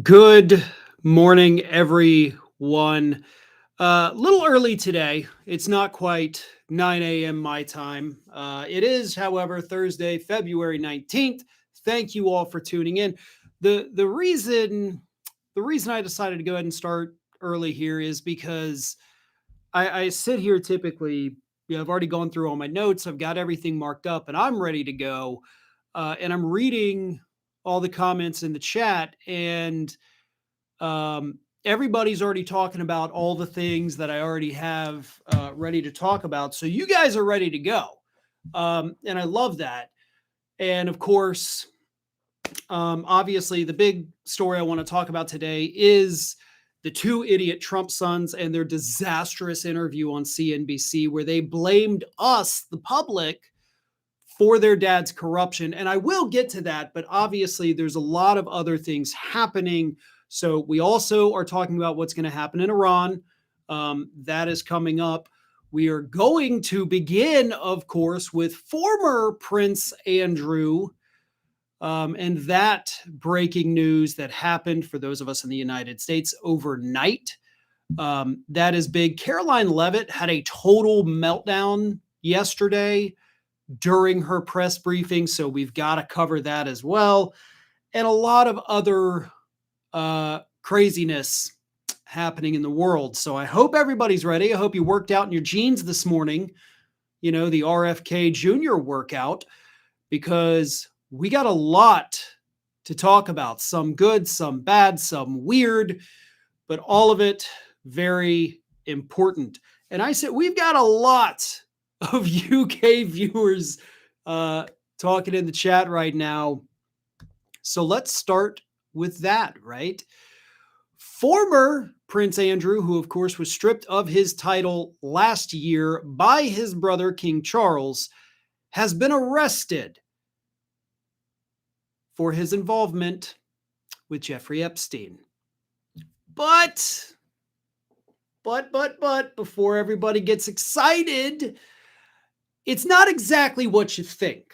Good morning, everyone. A little early today. It's not quite 9 a.m. my time. It is, however, Thursday, February 19th. Thank you all for tuning in. The reason I decided to go ahead and start early here is because I sit here typically. I've already gone through all my notes. I've got everything marked up, and I'm ready to go. And I'm reading all the comments in the chat, and everybody's already talking about all the things that I already have ready to talk about. So you guys are ready to go. And I love that. And of course, obviously, the big story I want to talk about today is the two idiot Trump sons and their disastrous interview on CNBC, where they blamed us, the public, for their dad's corruption. And I will get to that, but obviously there's a lot of other things happening. So we also are talking about what's going to happen in Iran. That is coming up. We are going to begin, of course, with former Prince Andrew and that breaking news that happened for those of us in the United States overnight. That is big. Caroline Leavitt had a total meltdown yesterday during her press briefing, so we've got to cover that as well. And a lot of other craziness happening in the world. So I hope everybody's ready. I hope you worked out in your jeans this morning, the RFK Jr. workout, because we got a lot to talk about. Some good, some bad, some weird, but all of it very important. And I said, we've got a lot of UK viewers talking in the chat right now. So let's start with that, right? Former Prince Andrew, who of course was stripped of his title last year by his brother King Charles, has been arrested for his involvement with Jeffrey Epstein. But, before everybody gets excited, it's not exactly what you think.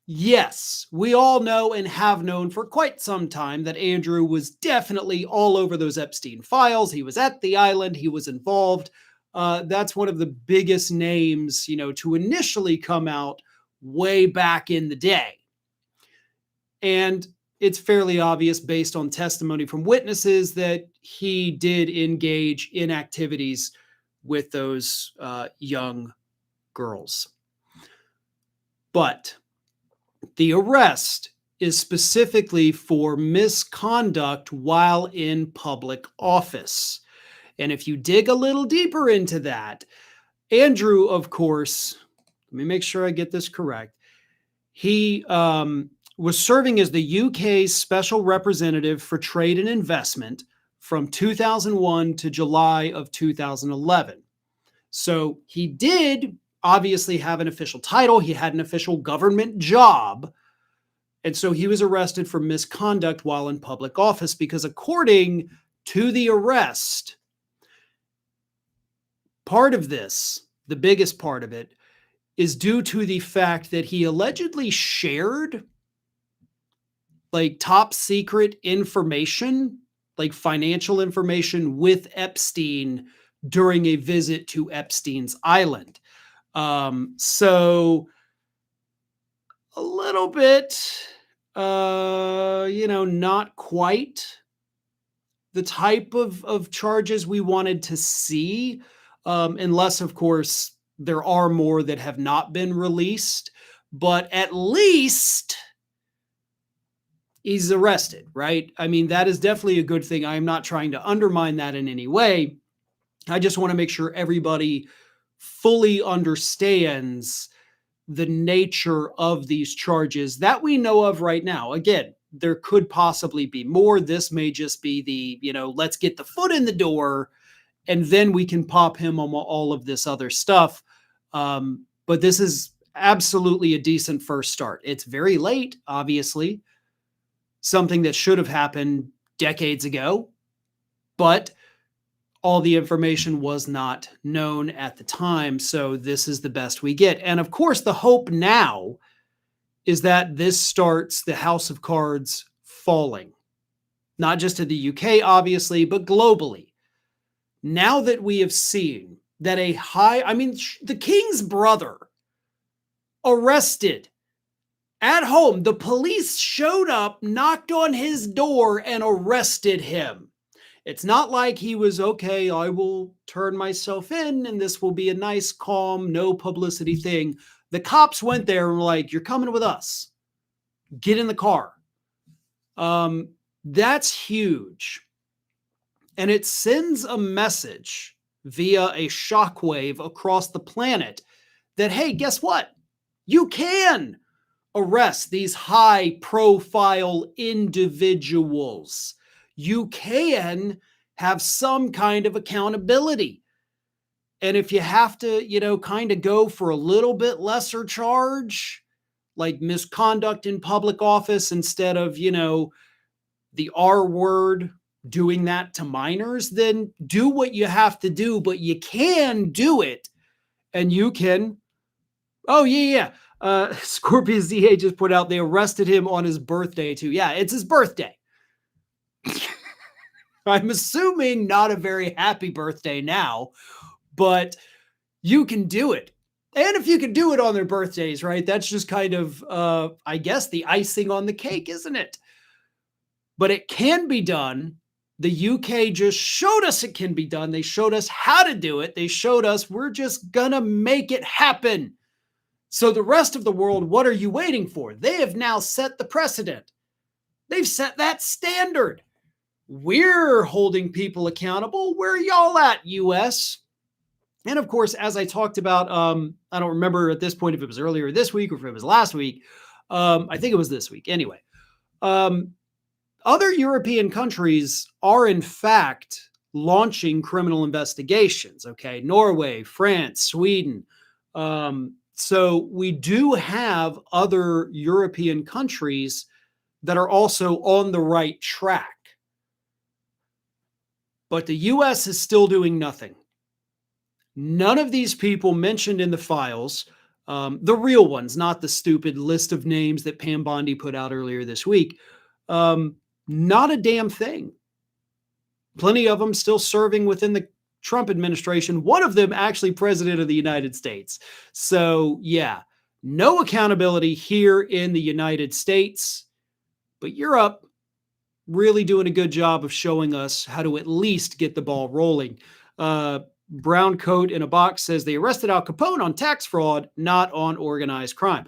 Yes, we all know and have known for quite some time that Andrew was definitely all over those Epstein files. He was at the island. He was involved. That's one of the biggest names, to initially come out way back in the day. And it's fairly obvious based on testimony from witnesses that he did engage in activities with those young girls. But the arrest is specifically for misconduct while in public office. And if you dig a little deeper into that, Andrew, of course, let me make sure I get this correct. He was serving as the UK's special representative for trade and investment from 2001 to July of 2011. So he did obviously have an official title. He had an official government job. And so he was arrested for misconduct while in public office because according to the arrest, part of this, the biggest part of it, is due to the fact that he allegedly shared top secret information, like financial information with Epstein during a visit to Epstein's island. So a little bit, not quite the type of charges we wanted to see, unless, of course, there are more that have not been released. But at least he's arrested, right? I mean, that is definitely a good thing. I am not trying to undermine that in any way. I just want to make sure everybody fully understands the nature of these charges that we know of right now. Again, there could possibly be more. This may just be the, let's get the foot in the door and then we can pop him on all of this other stuff. But this is absolutely a decent first start. It's very late, obviously, something that should have happened decades ago, but all the information was not known at the time. So this is the best we get. And of course, the hope now is that this starts the house of cards falling. not just in the UK, obviously, but globally. Now that we have seen that the king's brother arrested at home, the police showed up, knocked on his door, and arrested him. It's not like he was, okay, I will turn myself in and this will be a nice, calm, no publicity thing. The cops went there and were like, you're coming with us. Get in the car. That's huge. And it sends a message via a shockwave across the planet that, hey, guess what? You can arrest these high-profile individuals. You can have some kind of accountability. And if you have to, kind of go for a little bit lesser charge, like misconduct in public office instead of, the R word, doing that to minors, then do what you have to do, but you can do it. And you can, Scorpion ZA just put out, they arrested him on his birthday too. Yeah, it's his birthday. I'm assuming not a very happy birthday now, but you can do it. And if you can do it on their birthdays, right? That's just kind of, I guess, the icing on the cake, isn't it? But it can be done. The UK just showed us it can be done. They showed us how to do it. They showed us we're just gonna make it happen. So the rest of the world, what are you waiting for? They have now set the precedent. They've set that standard. We're holding people accountable. Where are y'all at, US? And of course, as I talked about, I don't remember at this point if it was earlier this week or if it was last week. I think it was this week. Anyway, other European countries are in fact launching criminal investigations. Okay, Norway, France, Sweden. So we do have other European countries that are also on the right track. But the US is still doing nothing. None of these people mentioned in the files, the real ones, not the stupid list of names that Pam Bondi put out earlier this week, not a damn thing. Plenty of them still serving within the Trump administration. One of them actually president of the United States. So yeah, no accountability here in the United States, but Europe really doing a good job of showing us how to at least get the ball rolling. Brown coat in a box says they arrested Al Capone on tax fraud, not on organized crime.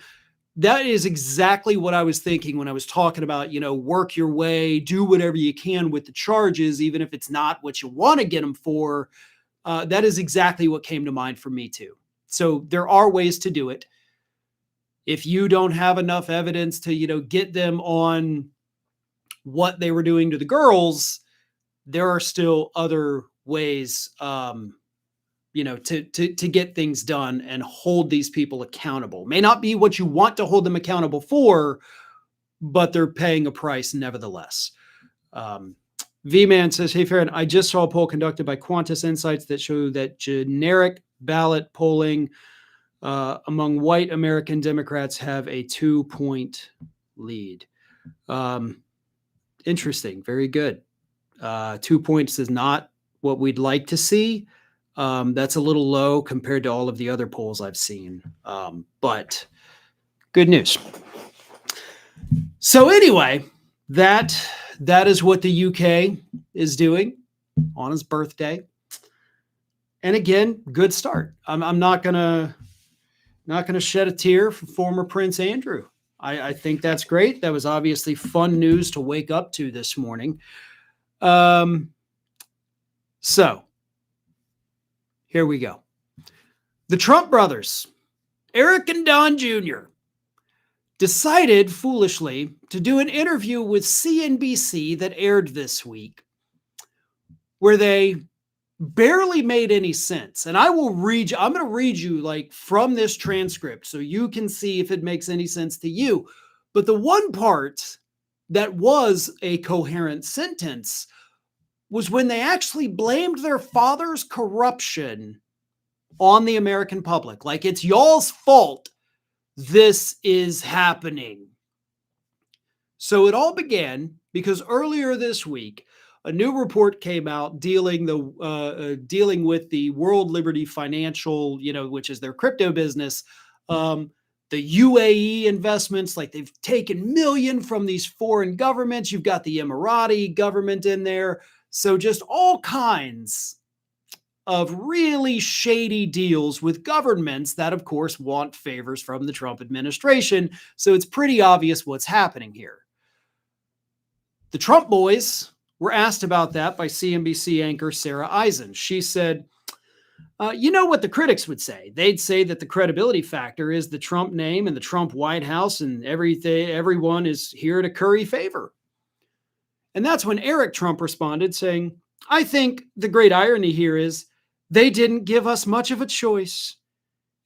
That is exactly what I was thinking when I was talking about, work your way, do whatever you can with the charges, even if it's not what you want to get them for. That is exactly what came to mind for me too. So there are ways to do it. If you don't have enough evidence to, get them on what they were doing to the girls, there are still other ways, to get things done and hold these people accountable. May not be what you want to hold them accountable for, but they're paying a price nevertheless. V-Man says, hey, Farron, I just saw a poll conducted by Quantus Insights that show that generic ballot polling among white American Democrats have a 2-point lead. Interesting. Very good. 2 points is not what we'd like to see. That's a little low compared to all of the other polls I've seen. But good news. So anyway, that is what the UK is doing on his birthday. And again, good start. I'm not gonna shed a tear for former Prince Andrew. I think that's great. That was obviously fun news to wake up to this morning. So here we go. The Trump brothers, Eric and Don Jr., decided foolishly to do an interview with CNBC that aired this week where they barely made any sense. And I'm going to read you from this transcript so you can see if it makes any sense to you. But the one part that was a coherent sentence was when they actually blamed their father's corruption on the American public. Like, it's y'all's fault this is happening. So it all began because earlier this week, a new report came out dealing with the World Liberty Financial, which is their crypto business, the UAE investments, like they've taken million from these foreign governments. You've got the Emirati government in there. So just all kinds of really shady deals with governments that, of course, want favors from the Trump administration. So it's pretty obvious what's happening here. The Trump boys were asked about that by CNBC anchor Sarah Eisen. She said, you know what the critics would say? They'd say that the credibility factor is the Trump name and the Trump White House and everyone is here to curry favor. And that's when Eric Trump responded saying, I think the great irony here is they didn't give us much of a choice.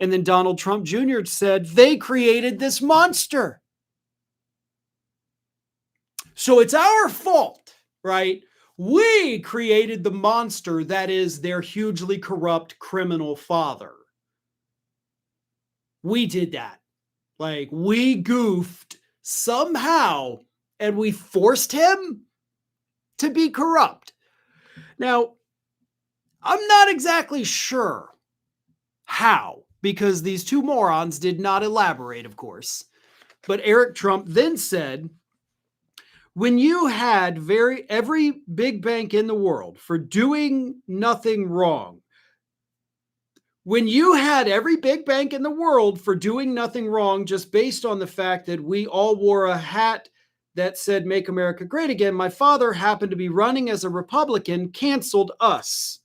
And then Donald Trump Jr. said, they created this monster. So it's our fault, right? We created the monster that is their hugely corrupt criminal father. We did that. Like, we goofed somehow and we forced him to be corrupt. Now, I'm not exactly sure how, because these two morons did not elaborate, of course. But Eric Trump then said, when you had every big bank in the world for doing nothing wrong, when you had every big bank in the world for doing nothing wrong, just based on the fact that we all wore a hat that said, Make America Great Again, my father happened to be running as a Republican, canceled us.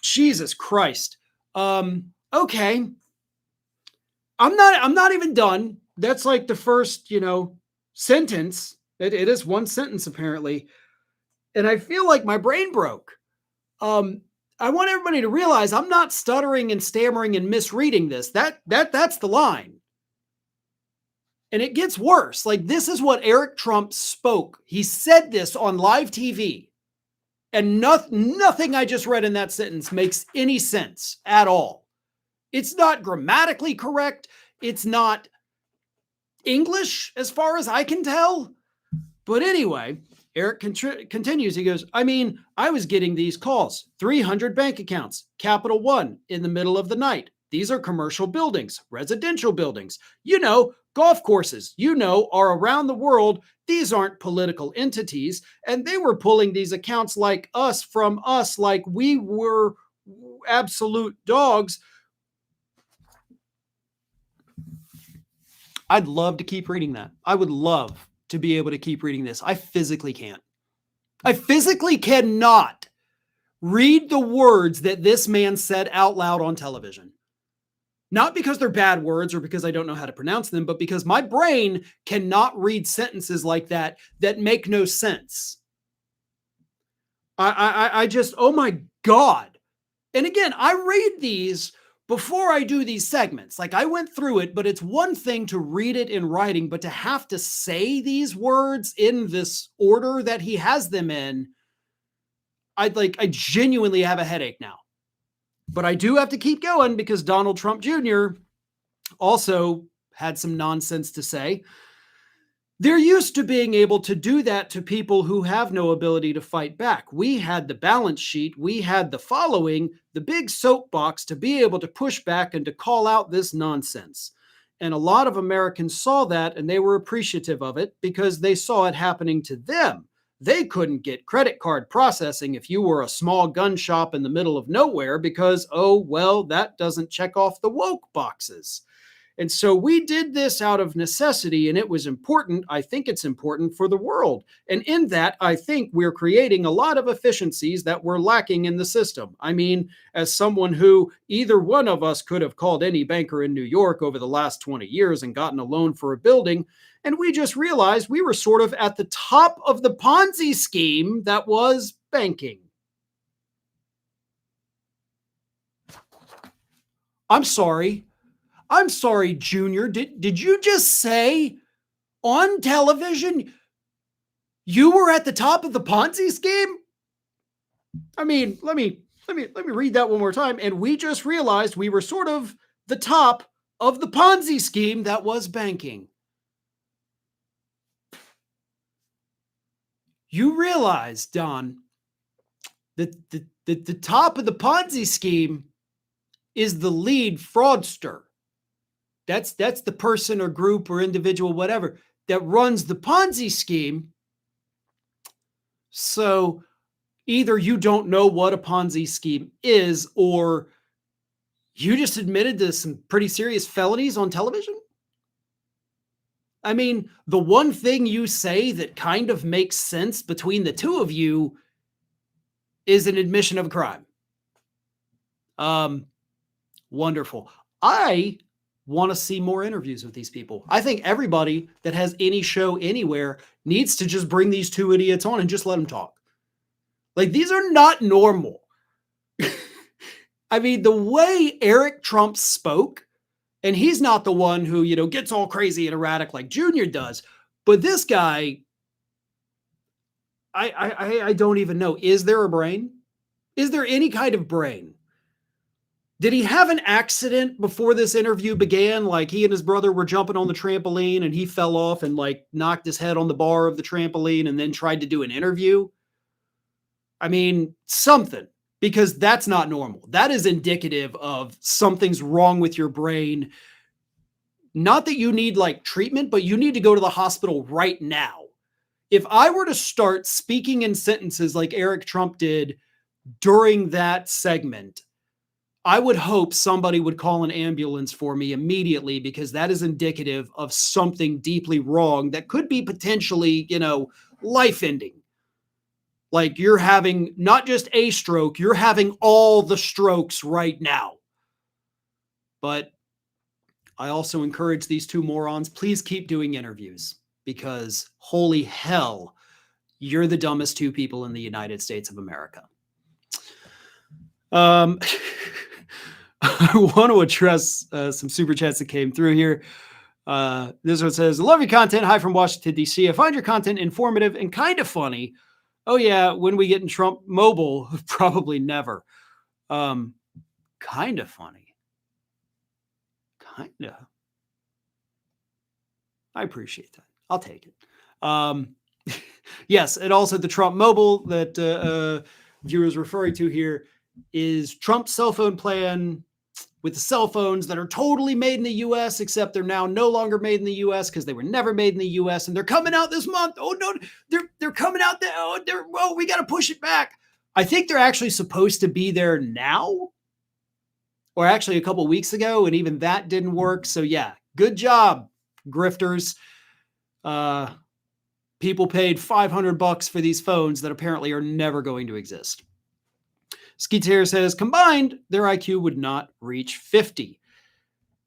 Jesus Christ. Okay. I'm not even done. That's like the first, sentence. It is one sentence apparently. And I feel like my brain broke. I want everybody to realize I'm not stuttering and stammering and misreading this. That's the line. And it gets worse. Like, this is what Eric Trump spoke. He said this on live TV. And nothing I just read in that sentence makes any sense at all. It's not grammatically correct. It's not English as far as I can tell. But anyway, Eric continues. He goes, I was getting these calls, 300 bank accounts, Capital One in the middle of the night. These are commercial buildings, residential buildings, golf courses, are around the world. These aren't political entities. And they were pulling these accounts like us from us, like we were absolute dogs. I'd love to keep reading that. I would love to be able to keep reading this. I physically can't. I physically cannot read the words that this man said out loud on television. Not because they're bad words or because I don't know how to pronounce them, but because my brain cannot read sentences like that make no sense. I just, oh my God. And again, I read these before I do these segments. Like, I went through it, but it's one thing to read it in writing, but to have to say these words in this order that he has them in, I genuinely have a headache now. But I do have to keep going because Donald Trump Jr. also had some nonsense to say. They're used to being able to do that to people who have no ability to fight back. We had the balance sheet, we had the following, the big soapbox to be able to push back and to call out this nonsense. And a lot of Americans saw that and they were appreciative of it because they saw it happening to them. They couldn't get credit card processing if you were a small gun shop in the middle of nowhere because, that doesn't check off the woke boxes. And so we did this out of necessity, and it was important. I think it's important for the world. And in that, I think we're creating a lot of efficiencies that were lacking in the system. As someone who either one of us could have called any banker in New York over the last 20 years and gotten a loan for a building, and we just realized we were sort of at the top of the Ponzi scheme that was banking. I'm sorry, Junior. Did you just say on television you were at the top of the Ponzi scheme? Let me read that one more time. And we just realized we were sort of the top of the Ponzi scheme that was banking. You realize, Don, that the top of the Ponzi scheme is the lead fraudster. That's the person or group or individual, whatever, that runs the Ponzi scheme. So either you don't know what a Ponzi scheme is, or you just admitted to some pretty serious felonies on television. I mean, the one thing you say that kind of makes sense between the two of you is an admission of a crime. Wonderful. I want to see more interviews with these people. I think everybody that has any show anywhere needs to just bring these two idiots on and just let them talk. Like, these are not normal. I mean, the way Eric Trump spoke, and he's not the one who, gets all crazy and erratic like Junior does, but this guy, I don't even know. Is there a brain? Is there any kind of brain? Did he have an accident before this interview began? Like, he and his brother were jumping on the trampoline and he fell off and knocked his head on the bar of the trampoline and then tried to do an interview? I mean, something, because that's not normal. That is indicative of something's wrong with your brain. Not that you need treatment, but you need to go to the hospital right now. If I were to start speaking in sentences like Eric Trump did during that segment, I would hope somebody would call an ambulance for me immediately, because that is indicative of something deeply wrong that could be potentially, life-ending. Like, you're having not just a stroke, you're having all the strokes right now. But I also encourage these two morons, please keep doing interviews, because holy hell, you're the dumbest two people in the United States of America. I want to address some super chats that came through here. This one says, I love your content. Hi from Washington, D.C. I find your content informative and kind of funny. Oh, yeah, when we get in Trump mobile, probably never. Kind of funny. Kind of. I appreciate that. I'll take it. Yes, and also the Trump mobile that viewers referring to here is Trump's cell phone plan with the cell phones that are totally made in the U.S., except they're now no longer made in the U.S. because they were never made in the U.S. and they're coming out this month. Oh no, they're coming out there. Oh, we got to push it back. I think they're actually supposed to be there now, or actually a couple of weeks ago, and even that didn't work. So yeah, good job, grifters. People paid $500 for these phones that apparently are never going to exist. Skeeter says, combined, their IQ would not reach 50.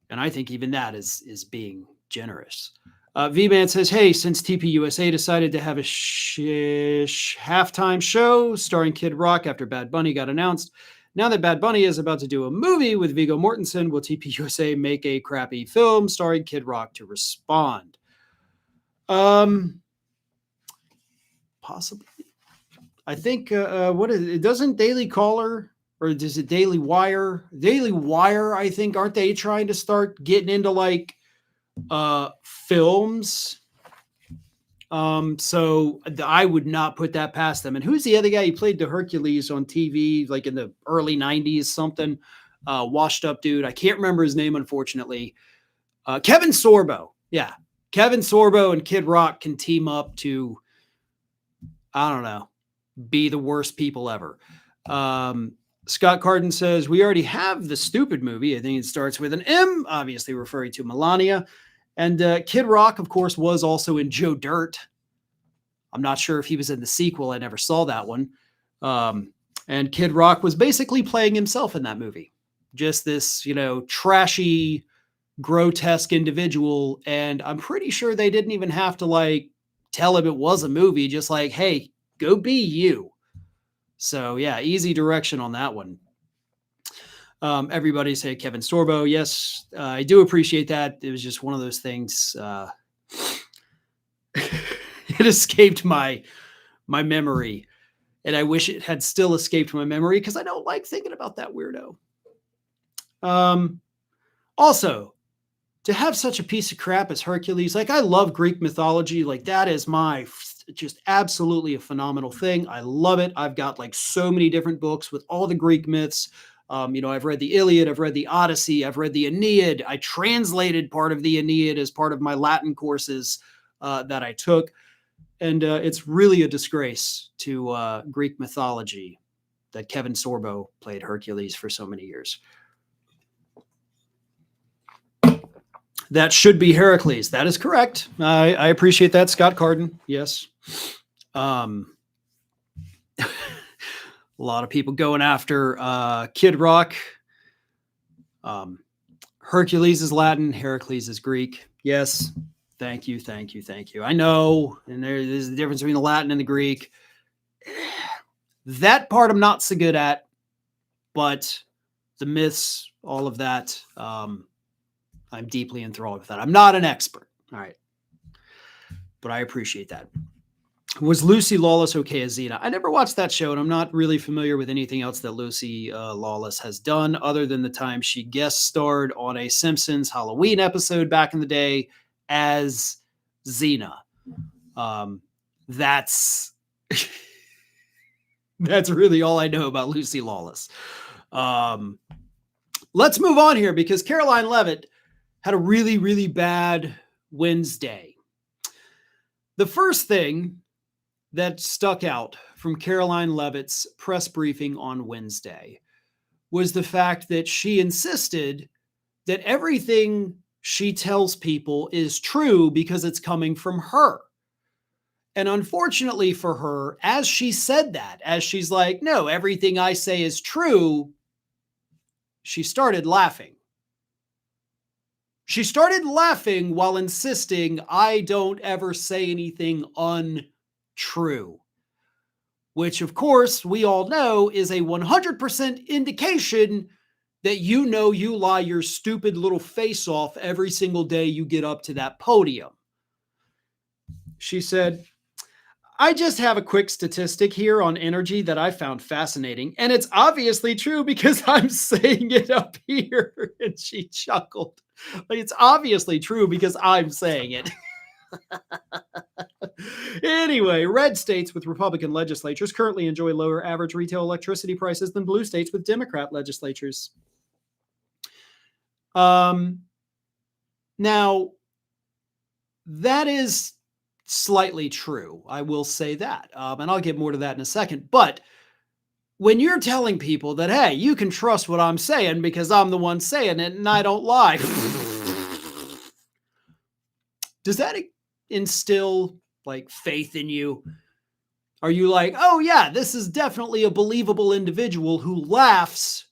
And I think even that is being generous. V-Man says, hey, since TPUSA decided to have a halftime show starring Kid Rock after Bad Bunny got announced, now that Bad Bunny is about to do a movie with Viggo Mortensen, will TPUSA make a crappy film starring Kid Rock to respond? Possibly. I think, what is it? Doesn't Daily Caller, or is it Daily Wire? Daily Wire, I think, aren't they trying to start getting into films? So I would not put that past them. And who's the other guy? He played the Hercules on TV, in the early 90s, something, washed up dude. I can't remember his name, unfortunately. Kevin Sorbo. Yeah. Kevin Sorbo and Kid Rock can team up to, I don't know, be the worst people ever. Scott Carden says, we already have the Stupid movie. I think it starts with an M, obviously referring to Melania. And Kid Rock, of course, was also in Joe Dirt. I'm not sure if he was in the sequel. I never saw that one. And Kid Rock was basically playing himself in that movie. Just this, trashy, grotesque individual. And I'm pretty sure they didn't even have to tell him it was a movie. Just hey, go be you. So yeah, easy direction on that one. Everybody say Kevin Sorbo. Yes, I do appreciate that. It was just one of those things. It escaped my memory, and I wish it had still escaped my memory because I don't like thinking about that weirdo. Also, to have such a piece of crap as Hercules, I love Greek mythology. That is my just absolutely a phenomenal thing. I love it. I've got like so many different books with all the Greek myths. I've read the Iliad, I've read the Odyssey, I've read the Aeneid. I translated part of the Aeneid as part of my Latin courses that I took. And it's really a disgrace to Greek mythology that Kevin Sorbo played Hercules for so many years. That should be Heracles. That is correct. I appreciate that, Scott Carden. Yes. A lot of people going after Kid Rock. Hercules is Latin. Heracles is Greek. Yes. Thank you. I know. And there's a difference between the Latin and the Greek. That part I'm not so good at, but the myths, all of that, I'm deeply enthralled with that. I'm not an expert. All right. But I appreciate that. Was Lucy Lawless okay as Xena? I never watched that show, and I'm not really familiar with anything else that Lucy Lawless has done other than the time she guest starred on a Simpsons Halloween episode back in the day as Xena. That's really all I know about Lucy Lawless. Let's move on here because Caroline Leavitt had a really, really bad Wednesday. The first thing that stuck out from Caroline Leavitt's press briefing on Wednesday was the fact that she insisted that everything she tells people is true because it's coming from her. And unfortunately for her, as she said that, as she's like, no, everything I say is true, she started laughing. She started laughing while insisting, I don't ever say anything untrue, which of course we all know is a 100% indication that you know you lie your stupid little face off every single day you get up to that podium. She said, I just have a quick statistic here on energy that I found fascinating, and it's obviously true because I'm saying it up here. And she chuckled. Like, it's obviously true because I'm saying it. Anyway, red states with Republican legislatures currently enjoy lower average retail electricity prices than blue states with Democrat legislatures. Now, that is slightly true. I will say that. And I'll get more to that in a second. But when you're telling people that, hey, you can trust what I'm saying because I'm the one saying it and I don't lie, does that instill like faith in you? Are you like, oh yeah, this is definitely a believable individual who laughs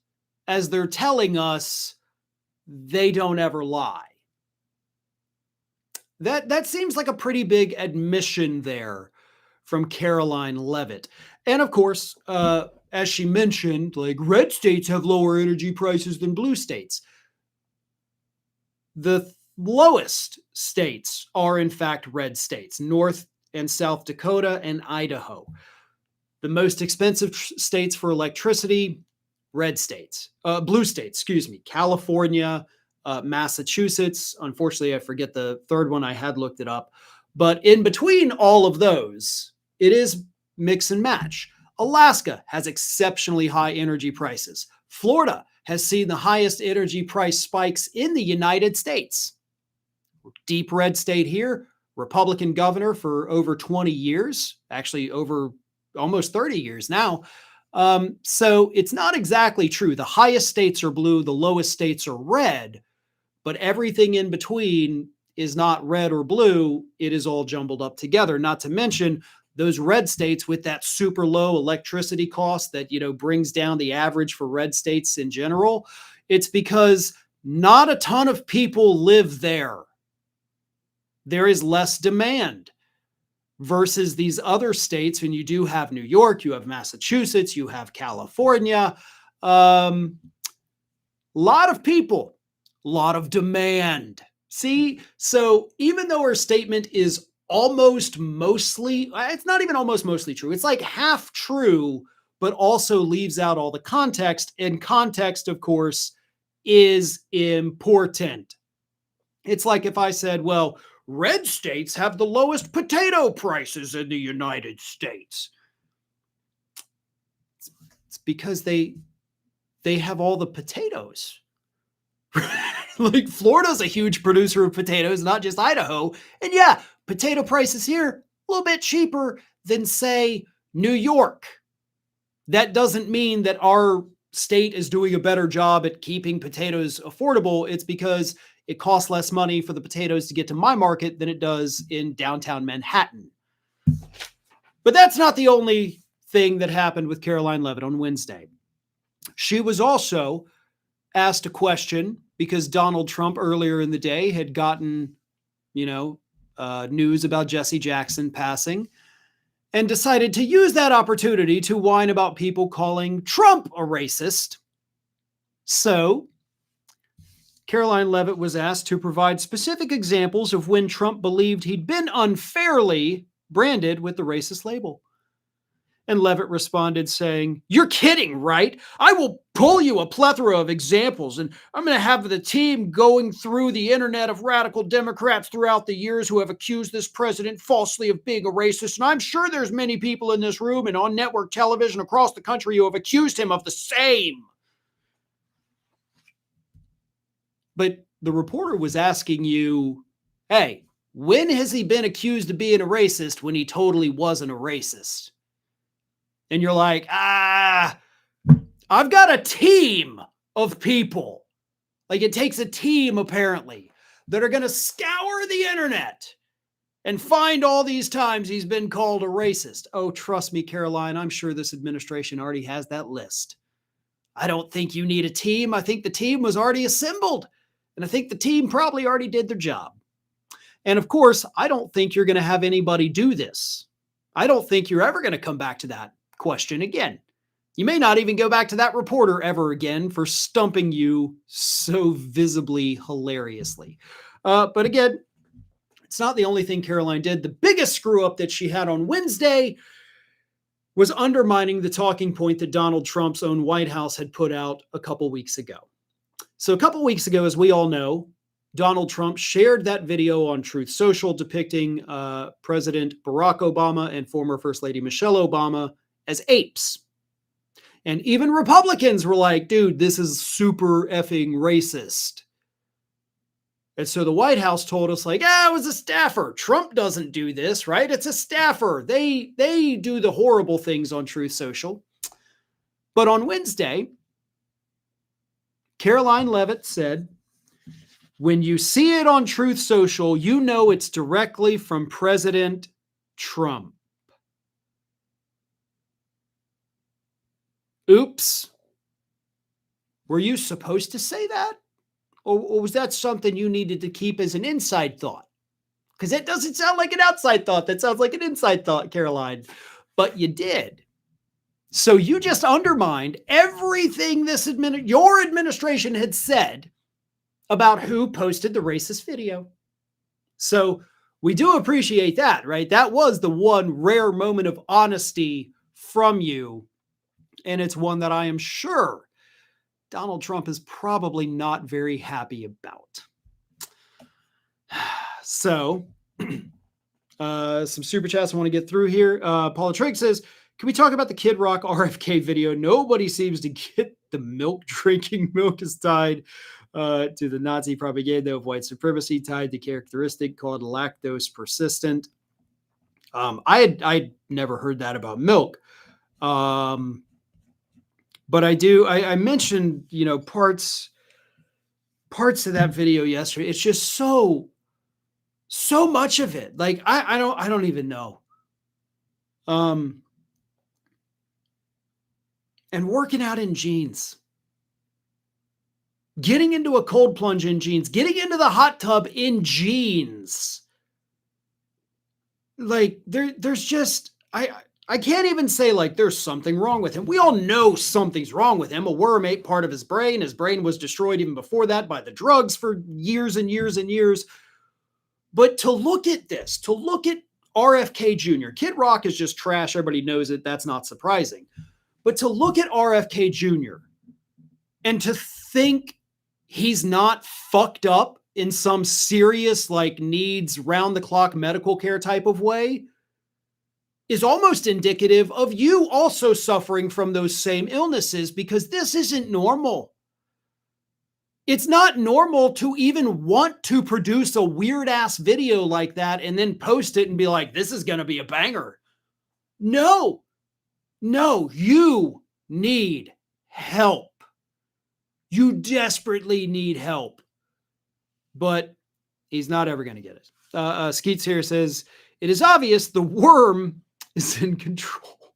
as they're telling us they don't ever lie? That seems like a pretty big admission there from Caroline Leavitt. And of course, as she mentioned, like red states have lower energy prices than blue states. The lowest states are in fact red states, North and South Dakota and Idaho. The most expensive states for electricity, red states, blue states, California, Massachusetts. Unfortunately, I forget the third one. I had looked it up. But in between all of those, it is mix and match. Alaska has exceptionally high energy prices. Florida has seen the highest energy price spikes in the United States. Deep red state here, Republican governor for over 20 years, actually over almost 30 years now. So it's not exactly true. The highest states are blue, the lowest states are red, but everything in between is not red or blue. It is all jumbled up together, not to mention those red states with that super low electricity cost that, brings down the average for red states in general. It's because not a ton of people live there. There is less demand versus these other states. When you do have New York, you have Massachusetts, you have California, lot of people, lot of demand. See, so even though her statement is almost mostly, it's not even almost mostly true. It's like half true, but also leaves out all the context. And context, of course, is important. It's like if I said, well, red states have the lowest potato prices in the United States. It's because they have all the potatoes. Like Florida's a huge producer of potatoes, not just Idaho. And yeah, potato prices here a little bit cheaper than, say, New York. That doesn't mean that our state is doing a better job at keeping potatoes affordable. It's because it costs less money for the potatoes to get to my market than it does in downtown Manhattan. But that's not the only thing that happened with Caroline Leavitt on Wednesday. She was also asked a question because Donald Trump earlier in the day had gotten, news about Jesse Jackson passing and decided to use that opportunity to whine about people calling Trump a racist. So Caroline Leavitt was asked to provide specific examples of when Trump believed he'd been unfairly branded with the racist label. And Leavitt responded saying, "You're kidding, right? I will pull you a plethora of examples, and I'm going to have the team going through the internet of radical Democrats throughout the years who have accused this president falsely of being a racist. And I'm sure there's many people in this room and on network television across the country who have accused him of the same." But the reporter was asking you, hey, when has he been accused of being a racist when he totally wasn't a racist? And you're like, I've got a team of people. Like it takes a team, apparently, that are going to scour the internet and find all these times he's been called a racist. Oh, trust me, Caroline, I'm sure this administration already has that list. I don't think you need a team. I think the team was already assembled. And I think the team probably already did their job. And of course, I don't think you're going to have anybody do this. I don't think you're ever going to come back to that question again. You may not even go back to that reporter ever again for stumping you so visibly hilariously. But again, it's not the only thing Caroline did. The biggest screw up that she had on Wednesday was undermining the talking point that Donald Trump's own White House had put out a couple weeks ago. So a couple weeks ago, as we all know, Donald Trump shared that video on Truth Social depicting President Barack Obama and former First Lady Michelle Obama as apes. And even Republicans were like, dude, this is super effing racist. And so the White House told us like, it was a staffer. Trump doesn't do this, right? It's a staffer. They do the horrible things on Truth Social. But on Wednesday, Caroline Leavitt said, when you see it on Truth Social, you know it's directly from President Trump. Oops. Were you supposed to say that? Or was that something you needed to keep as an inside thought? Because that doesn't sound like an outside thought. That sounds like an inside thought, Caroline. But you did. So you just undermined everything your administration had said about who posted the racist video. So we do appreciate that, right? That was the one rare moment of honesty from you. And it's one that I am sure Donald Trump is probably not very happy about. So, some super chats I want to get through here. Paula Trigg says, can we talk about the Kid Rock RFK video? Nobody seems to get the drinking milk is tied to the Nazi propaganda of white supremacy, tied to characteristic called lactose persistent. I'd never heard that about milk. But I mentioned, parts of that video yesterday. It's just so much of it. Like, I don't even know. And working out in jeans, getting into a cold plunge in jeans, getting into the hot tub in jeans. Like there's just, I can't even say like there's something wrong with him. We all know something's wrong with him. A worm ate part of his brain. His brain was destroyed even before that by the drugs for years and years and years. But to look at this, to look at RFK Jr., Kid Rock is just trash. Everybody knows it. That's not surprising. But to look at RFK Jr. and to think he's not fucked up in some serious, like, needs round the clock medical care type of way is almost indicative of you also suffering from those same illnesses, because this isn't normal. It's not normal to even want to produce a weird ass video like that and then post it and be like, this is going to be a banger. No, you need help. You desperately need help. But he's not ever going to get it. Skeets here says, it is obvious the worm is in control.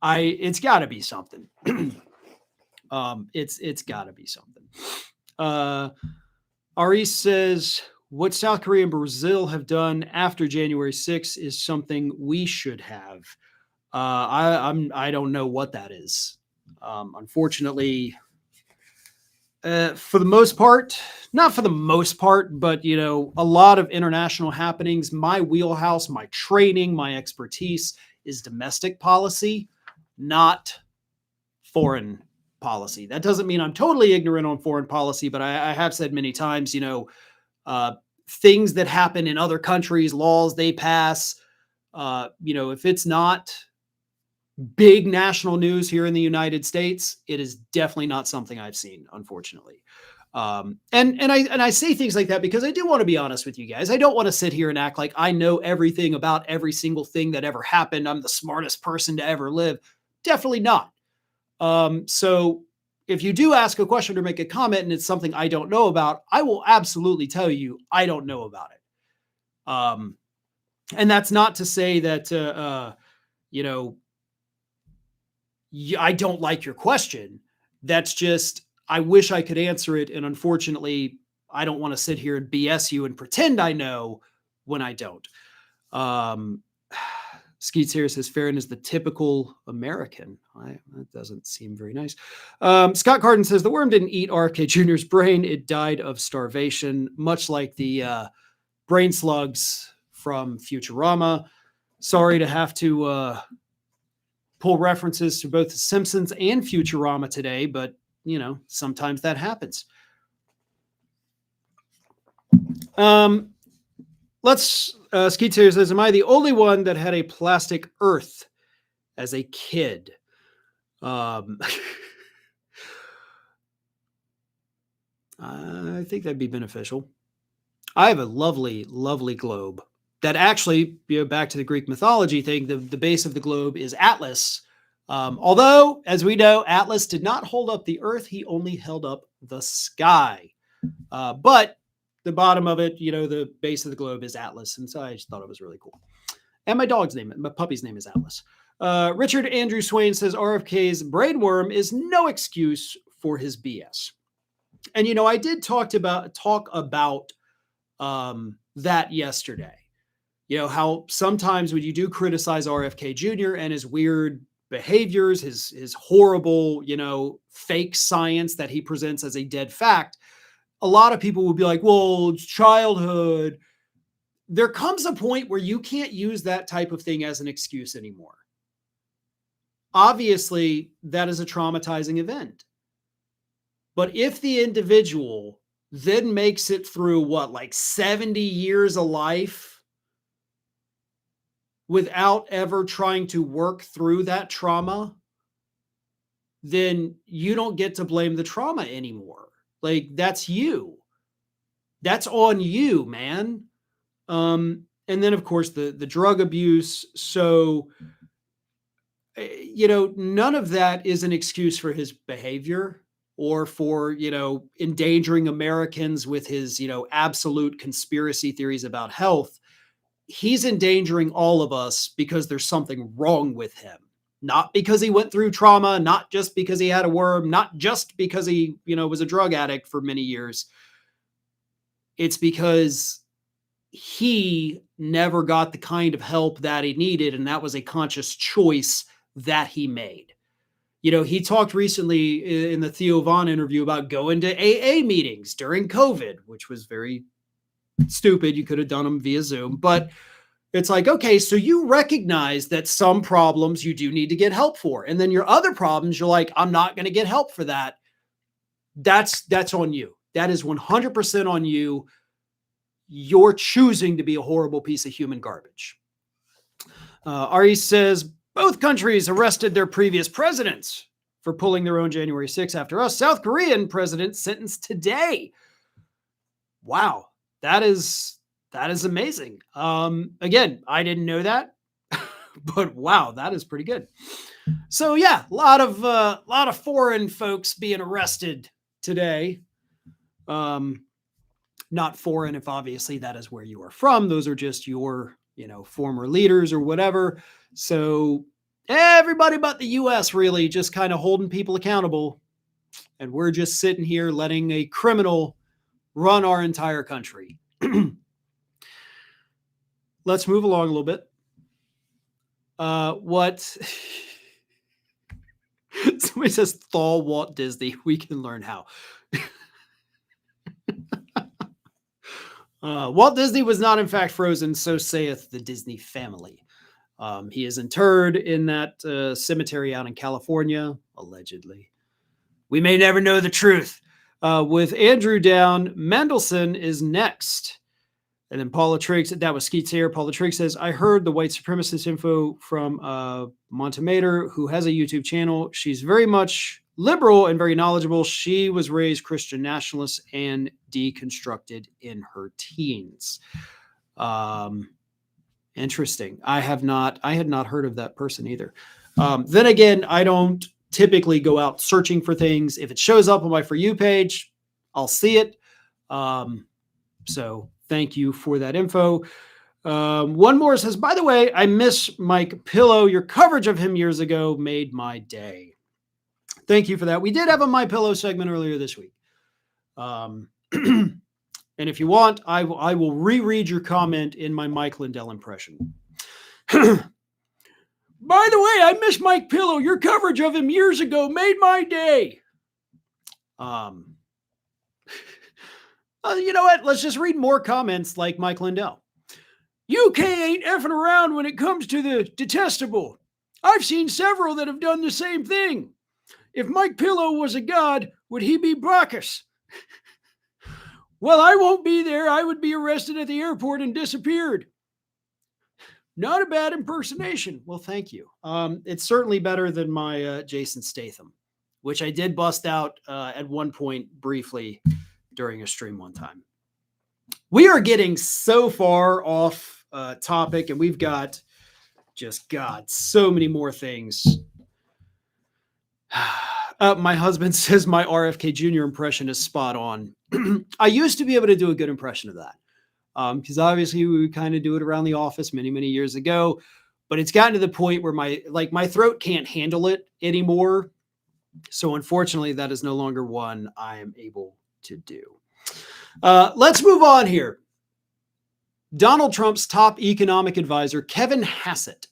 It's got to be something. It's got to be something. Ari says, what South Korea and Brazil have done after January 6th is something we should have. I don't know what that is. Unfortunately, for the most part, not for the most part, but, you know, a lot of international happenings, my wheelhouse, my training, my expertise is domestic policy, not foreign policy. That doesn't mean I'm totally ignorant on foreign policy, but I have said many times, you know, things that happen in other countries, laws they pass, you know, if it's not big national news here in the United States, it is definitely not something I've seen, unfortunately. And I say things like that because I do want to be honest with you guys. I don't want to sit here and act like I know everything about every single thing that ever happened. I'm the smartest person to ever live. Definitely not. So if you do ask a question or make a comment and it's something I don't know about, I will absolutely tell you I don't know about it. And that's not to say that, you know, I don't like your question. That's just, I wish I could answer it. And unfortunately, I don't want to sit here and BS you and pretend I know when I don't. Skeets here says Farron is the typical American. That doesn't seem very nice. Scott Carden says the worm didn't eat RFK Jr.'s brain. It died of starvation, much like the brain slugs from Futurama. Sorry to have to pull references to both The Simpsons and Futurama today, but, you know, sometimes that happens. Skeet here says, am I the only one that had a plastic earth as a kid? I think that'd be beneficial. I have a lovely, lovely globe that actually, you know, back to the Greek mythology thing, the base of the globe is Atlas. Although, as we know, Atlas did not hold up the earth. He only held up the sky. But the bottom of it, you know, the base of the globe is Atlas. And so I just thought it was really cool. And my puppy's name is Atlas. Richard Andrew Swain says RFK's brainworm is no excuse for his BS. And, you know, I did talk about that yesterday. You know, how sometimes when you do criticize RFK Jr. and his weird behaviors, his horrible, you know, fake science that he presents as a dead fact, a lot of people will be like, well, it's childhood. There comes a point where you can't use that type of thing as an excuse anymore. Obviously, that is a traumatizing event. But if the individual then makes it through like 70 years of life without ever trying to work through that trauma, then you don't get to blame the trauma anymore. Like, that's you. That's on you, man. And then, of course, the drug abuse. So, you know, none of that is an excuse for his behavior or for, you know, endangering Americans with his, you know, absolute conspiracy theories about health. He's endangering all of us because there's something wrong with him. Not because he went through trauma, not just because he had a worm, not just because he, you know, was a drug addict for many years. It's because he never got the kind of help that he needed, and that was a conscious choice that he made. You know, he talked recently in the Theo Von interview about going to AA meetings during COVID, which was very stupid. You could have done them via Zoom, but it's like, okay, so you recognize that some problems you do need to get help for. And then your other problems, you're like, I'm not going to get help for that That's on you. That is 100% on you. You're choosing to be a horrible piece of human garbage. Ari says, both countries arrested their previous presidents for pulling their own January 6th after us. South Korean president sentenced today. Wow, that is amazing. Again, I didn't know that, but wow, that is pretty good. So yeah, a lot of foreign folks being arrested today. Not foreign if obviously that is where you are from. Those are just your, former leaders or whatever. So everybody but the US really just kind of holding people accountable. And we're just sitting here letting a criminal run our entire country. Let's move along a little bit. Somebody says, thaw Walt Disney. We can learn how. Walt Disney was not in fact frozen, so saith the Disney family. He is interred in that cemetery out in California, allegedly. We may never know the truth. With Andrew down, Mendelsohn is next. And then Paula Triggs, that was Skeets here. Paula Triggs says, I heard the white supremacist info from Montemator, who has a YouTube channel. She's very much liberal and very knowledgeable. She was raised Christian nationalist and deconstructed in her teens. Interesting. I had not heard of that person either. Then again, I don't typically go out searching for things. If it shows up on my For You page, I'll see it. So thank you for that info. One more says, by the way, I miss Mike Pillow. Your coverage of him years ago made my day. Thank you for that. We did have a My Pillow segment earlier this week. And if you want, I will reread your comment in my Mike Lindell impression. By the way, I miss Mike Pillow. Your coverage of him years ago made my day. You know what? Let's just read more comments like Mike Lindell. UK ain't effing around when it comes to the detestable. I've seen several that have done the same thing. If Mike Pillow was a god, would he be Bacchus? Well, I won't be there. I would be arrested at the airport and disappeared. Not a bad impersonation. Well, thank you. It's certainly better than my Jason Statham, which I did bust out at one point briefly during a stream one time. We are getting so far off topic, and we've got so many more things. My husband says my RFK Jr. impression is spot on. I used to be able to do a good impression of that. Because obviously we would kind of do it around the office many, many years ago, but it's gotten to the point where my throat can't handle it anymore. So unfortunately, that is no longer one I am able to do. Let's move on here. Donald Trump's top economic advisor, Kevin Hassett,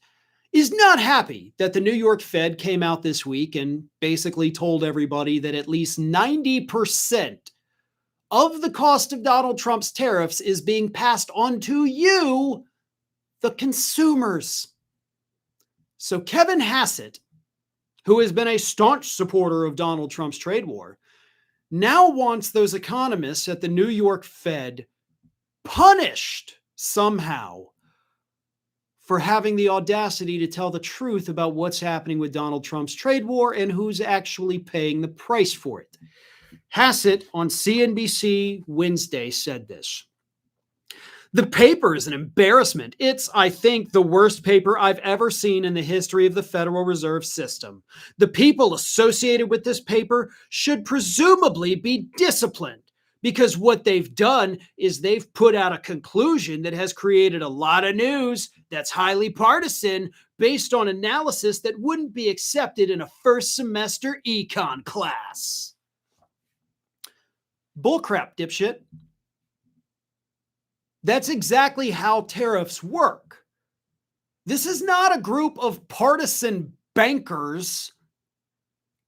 is not happy that the New York Fed came out this week and basically told everybody that at least 90% of the cost of Donald Trump's tariffs is being passed on to you, the consumers. So Kevin Hassett, who has been a staunch supporter of Donald Trump's trade war, now wants those economists at the New York Fed punished somehow for having the audacity to tell the truth about what's happening with Donald Trump's trade war and who's actually paying the price for it. Hassett on CNBC Wednesday said this. The paper is an embarrassment. It's, I think, the worst paper I've ever seen in the history of the Federal Reserve System. The people associated with this paper should presumably be disciplined because what they've done is they've put out a conclusion that has created a lot of news that's highly partisan based on analysis that wouldn't be accepted in a first semester econ class. Bullcrap, dipshit. That's exactly how tariffs work. This is not a group of partisan bankers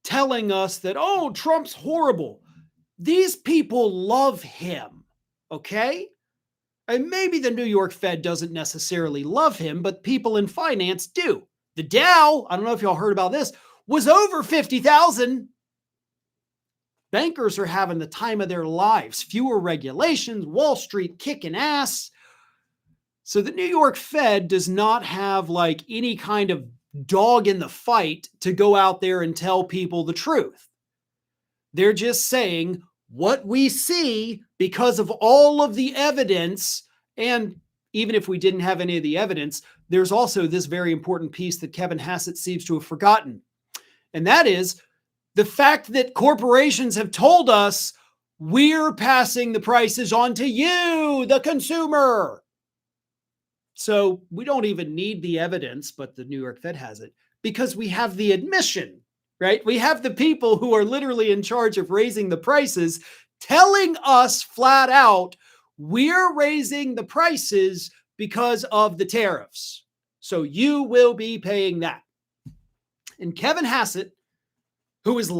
telling us that, oh, Trump's horrible. These people love him, okay? And maybe the New York Fed doesn't necessarily love him, but people in finance do. The Dow, I don't know if y'all heard about this, was over 50,000 Bankers are having the time of their lives. Fewer regulations, Wall Street kicking ass. So the New York Fed does not have like any kind of dog in the fight to go out there and tell people the truth. They're just saying what we see because of all of the evidence. And even if we didn't have any of the evidence, there's also this very important piece that Kevin Hassett seems to have forgotten. And that is the fact that corporations have told us we're passing the prices on to you, the consumer. So we don't even need the evidence, but the New York Fed has it because we have the admission, right? We have the people who are literally in charge of raising the prices telling us flat out, we're raising the prices because of the tariffs. So you will be paying that. And Kevin Hassett, who is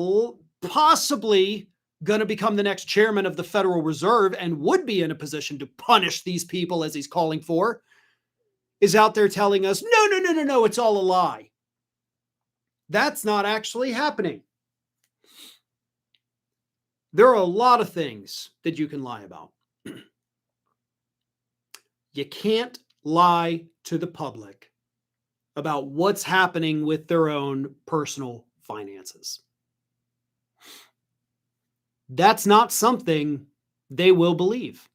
possibly going to become the next chairman of the Federal Reserve and would be in a position to punish these people as he's calling for, is out there telling us, no, it's all a lie. That's not actually happening. There are a lot of things that you can lie about. You can't lie to the public about what's happening with their own personal finances. That's not something they will believe.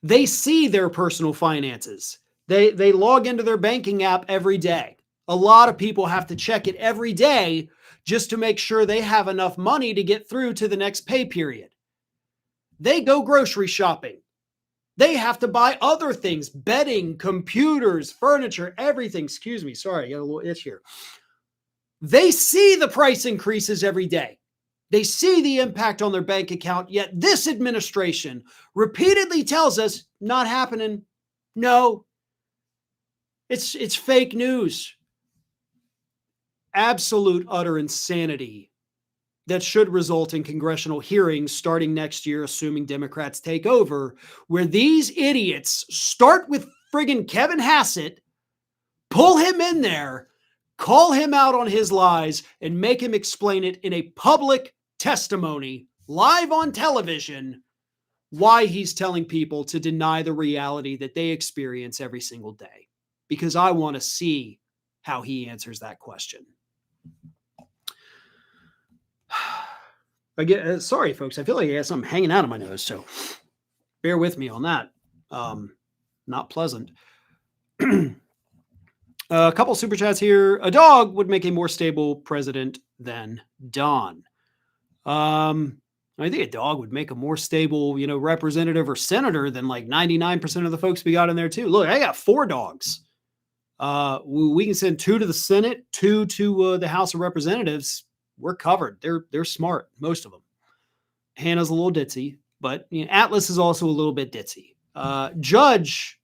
They see their personal finances. They log into their banking app every day. A lot of people have to check it every day just to make sure they have enough money to get through to the next pay period. They go grocery shopping. They have to buy other things, bedding, computers, furniture, everything. Excuse me. Sorry, I got a little itch here. They see the price increases every day. They see the impact on their bank account, yet this administration repeatedly tells us, not happening. No, it's fake news. Absolute utter insanity that should result in congressional hearings starting next year, assuming Democrats take over, where these idiots start with friggin' Kevin Hassett, pull him in there, call him out on his lies, and make him explain it in a public testimony live on television why he's telling people to deny the reality that they experience every single day. Because I want to see how he answers that question. Again, sorry, folks. I feel like I got something hanging out of my nose, so bear with me on that. Not pleasant. A couple super chats here. A dog would make a more stable president than Don. I think a dog would make a more stable, representative or senator than like 99% of the folks we got in there too. Look, I got 4 dogs. We can send 2 to the Senate, 2 to the House of Representatives. We're covered. They're smart, most of them. Hannah's a little ditzy, but Atlas is also a little bit ditzy. Judge,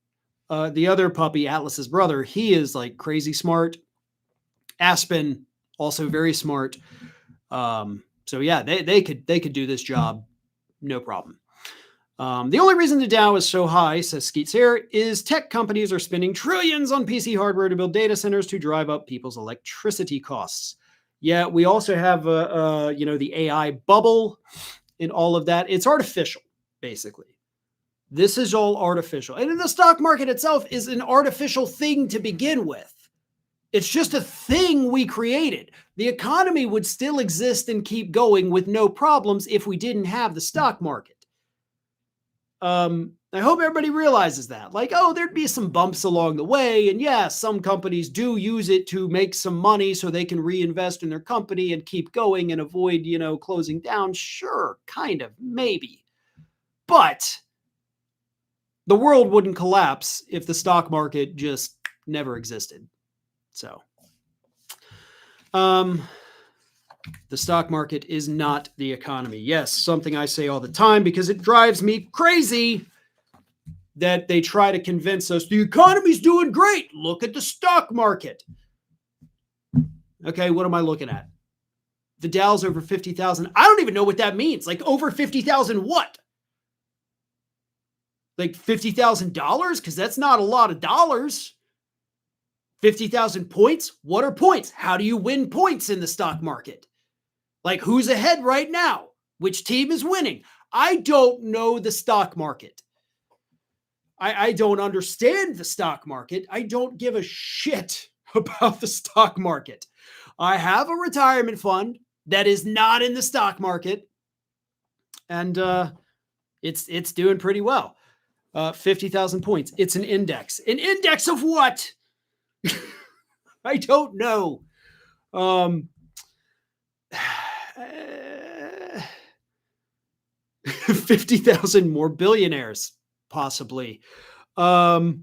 the other puppy, Atlas's brother, he is like crazy smart. Aspen, also very smart. So yeah, they could do this job, no problem. The only reason the Dow is so high, says Skeets here, is tech companies are spending trillions on PC hardware to build data centers to drive up people's electricity costs. Yeah, we also have the AI bubble and all of that. It's artificial, basically. This is all artificial. And then the stock market itself is an artificial thing to begin with. It's just a thing we created. The economy would still exist and keep going with no problems if we didn't have the stock market. I hope everybody realizes that. Like, there'd be some bumps along the way. And yeah, some companies do use it to make some money so they can reinvest in their company and keep going and avoid, closing down. Sure, kind of, maybe. But the world wouldn't collapse if the stock market just never existed. So, the stock market is not the economy. Yes, something I say all the time because it drives me crazy that they try to convince us the economy's doing great. Look at the stock market. Okay, what am I looking at? The Dow's over 50,000. I don't even know what that means. Like over 50,000 what? Like $50,000? Because that's not a lot of dollars. 50,000 points? What are points? How do you win points in the stock market? Like who's ahead right now? which team is winning. I don't know the stock market. I don't understand the stock market. I don't give a shit about the stock market. I have a retirement fund that is not in the stock market, and it's doing pretty well. 50,000 points. It's an index. An index of what? I don't know. 50,000 more billionaires, possibly. No,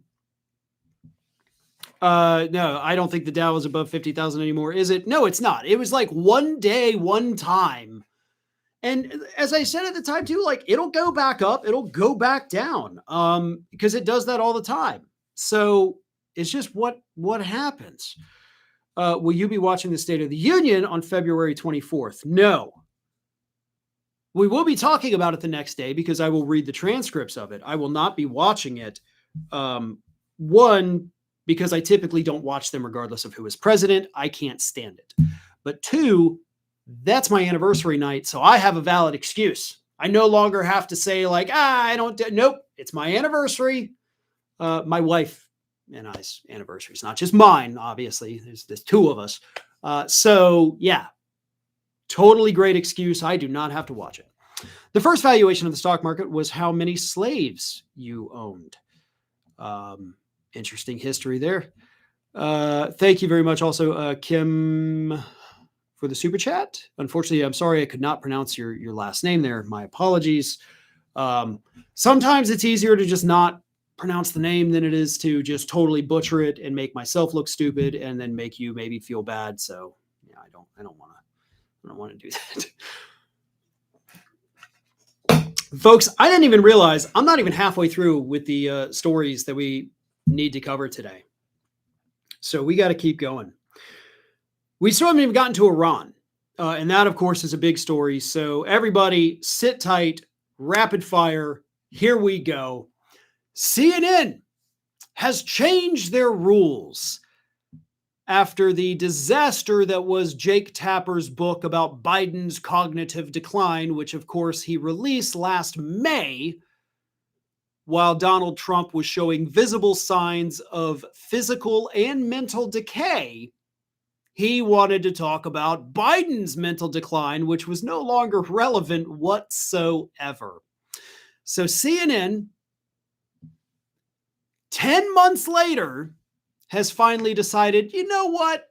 I don't think the Dow is above 50,000 anymore. Is it? No, it's not. It was like one day, one time. And as I said at the time too, like it'll go back up, it'll go back down, because it does that all the time. So it's just what happens. Will you be watching the State of the Union on February 24th? No. We will be talking about it the next day because I will read the transcripts of it. I will not be watching it. One, because I typically don't watch them regardless of who is president. I can't stand it. But two, that's my anniversary night, so I have a valid excuse. I no longer have to say like, nope, it's my anniversary. My wife and I's anniversary. It's not just mine, obviously. There's two of us. So yeah, totally great excuse. I do not have to watch it. The first valuation of the stock market was how many slaves you owned. Interesting history there. Thank you very much also, Kim, for the super chat. Unfortunately, I'm sorry I could not pronounce your last name there. My apologies. Sometimes it's easier to just not pronounce the name than it is to just totally butcher it and make myself look stupid and then make you maybe feel bad. So yeah, I don't want to do that. Folks, I didn't even realize I'm not even halfway through with the stories that we need to cover today. So we got to keep going. We still haven't even gotten to Iran. And that, of course, is a big story. So everybody sit tight, rapid fire. Here we go. CNN has changed their rules after the disaster that was Jake Tapper's book about Biden's cognitive decline, which, of course, he released last May while Donald Trump was showing visible signs of physical and mental decay. He wanted to talk about Biden's mental decline, which was no longer relevant whatsoever. So CNN, 10 months later, has finally decided, you know what?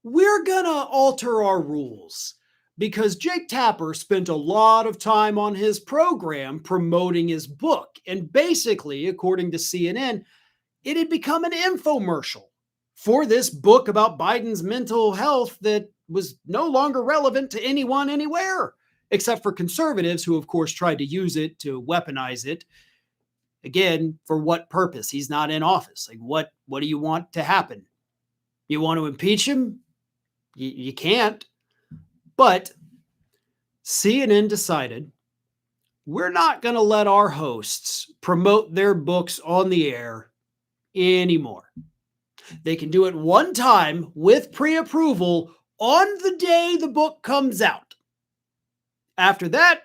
We're going to alter our rules because Jake Tapper spent a lot of time on his program promoting his book. And basically, according to CNN, it had become an infomercial for this book about Biden's mental health that was no longer relevant to anyone anywhere, except for conservatives who, of course, tried to use it to weaponize it. Again, for what purpose? He's not in office. Like, what do you want to happen? You want to impeach him? You can't. But CNN decided we're not going to let our hosts promote their books on the air anymore. They can do it one time with pre-approval on the day the book comes out. After that,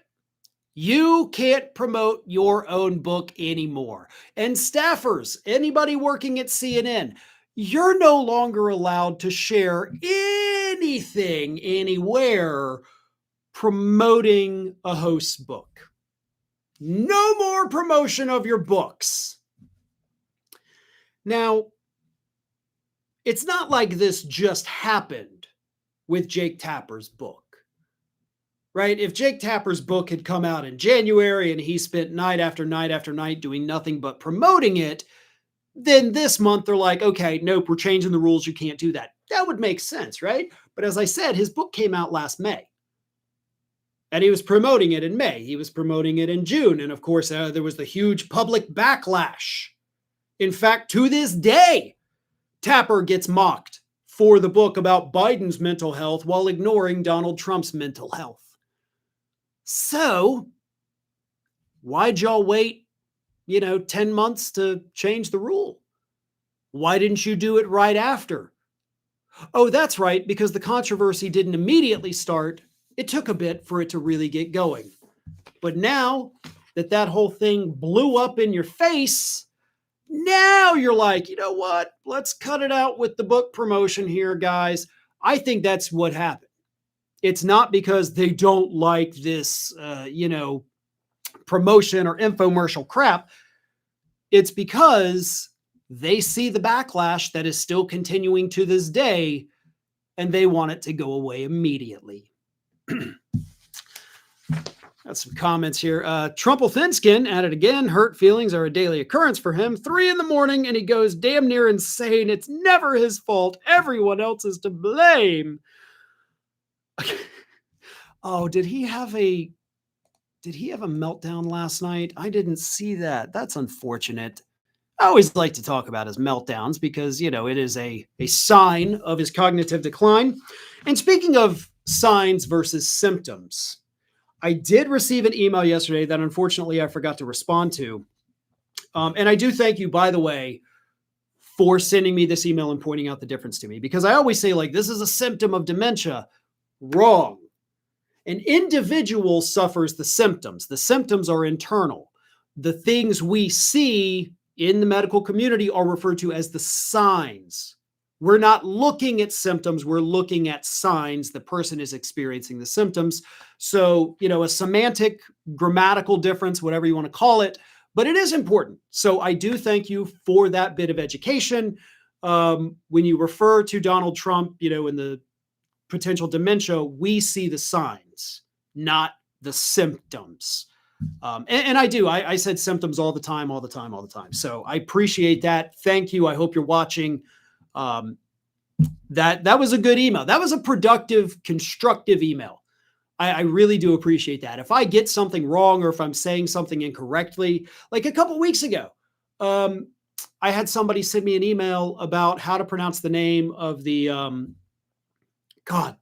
you can't promote your own book anymore. And staffers, anybody working at CNN, you're no longer allowed to share anything anywhere promoting a host's book. No more promotion of your books. Now, it's not like this just happened with Jake Tapper's book. Right? If Jake Tapper's book had come out in January and he spent night after night after night doing nothing but promoting it, then this month they're like, okay, nope, we're changing the rules. You can't do that. That would make sense, right? But as I said, his book came out last May. And he was promoting it in May. He was promoting it in June. And of course, there was the huge public backlash. In fact, to this day, Tapper gets mocked for the book about Biden's mental health while ignoring Donald Trump's mental health. So, why'd y'all wait, 10 months to change the rule? Why didn't you do it right after? Oh, that's right, because the controversy didn't immediately start it took a bit for it to really get going. But now that that whole thing blew up in your face, now you're like, you know what? Let's cut it out with the book promotion here, guys. I think that's what happened. It's not because they don't like this, promotion or infomercial crap. It's because they see the backlash that is still continuing to this day, and they want it to go away immediately. Got some comments here. Trumple Thinskin added again, hurt feelings are a daily occurrence for him. 3 a.m, and he goes damn near insane. It's never his fault. Everyone else is to blame. Oh, did he have a meltdown last night? I didn't see that. That's unfortunate. I always like to talk about his meltdowns because, it is a sign of his cognitive decline. And speaking of signs versus symptoms, I did receive an email yesterday that unfortunately I forgot to respond to. And I do thank you, by the way, for sending me this email and pointing out the difference to me, because I always say, like, this is a symptom of dementia. Wrong. An individual suffers the symptoms. The symptoms are internal. The things we see in the medical community are referred to as the signs. We're not looking at symptoms. We're looking at signs. The person is experiencing the symptoms. So, a semantic, grammatical difference, whatever you want to call it, but it is important. So I do thank you for that bit of education. When you refer to Donald Trump, in the potential dementia, we see the signs, not the symptoms. And I do. I said symptoms all the time. So I appreciate that. Thank you. I hope you're watching. That was a good email. That was a productive, constructive email. I really do appreciate that. If I get something wrong or if I'm saying something incorrectly, like a couple weeks ago, I had somebody send me an email about how to pronounce the name of the, God,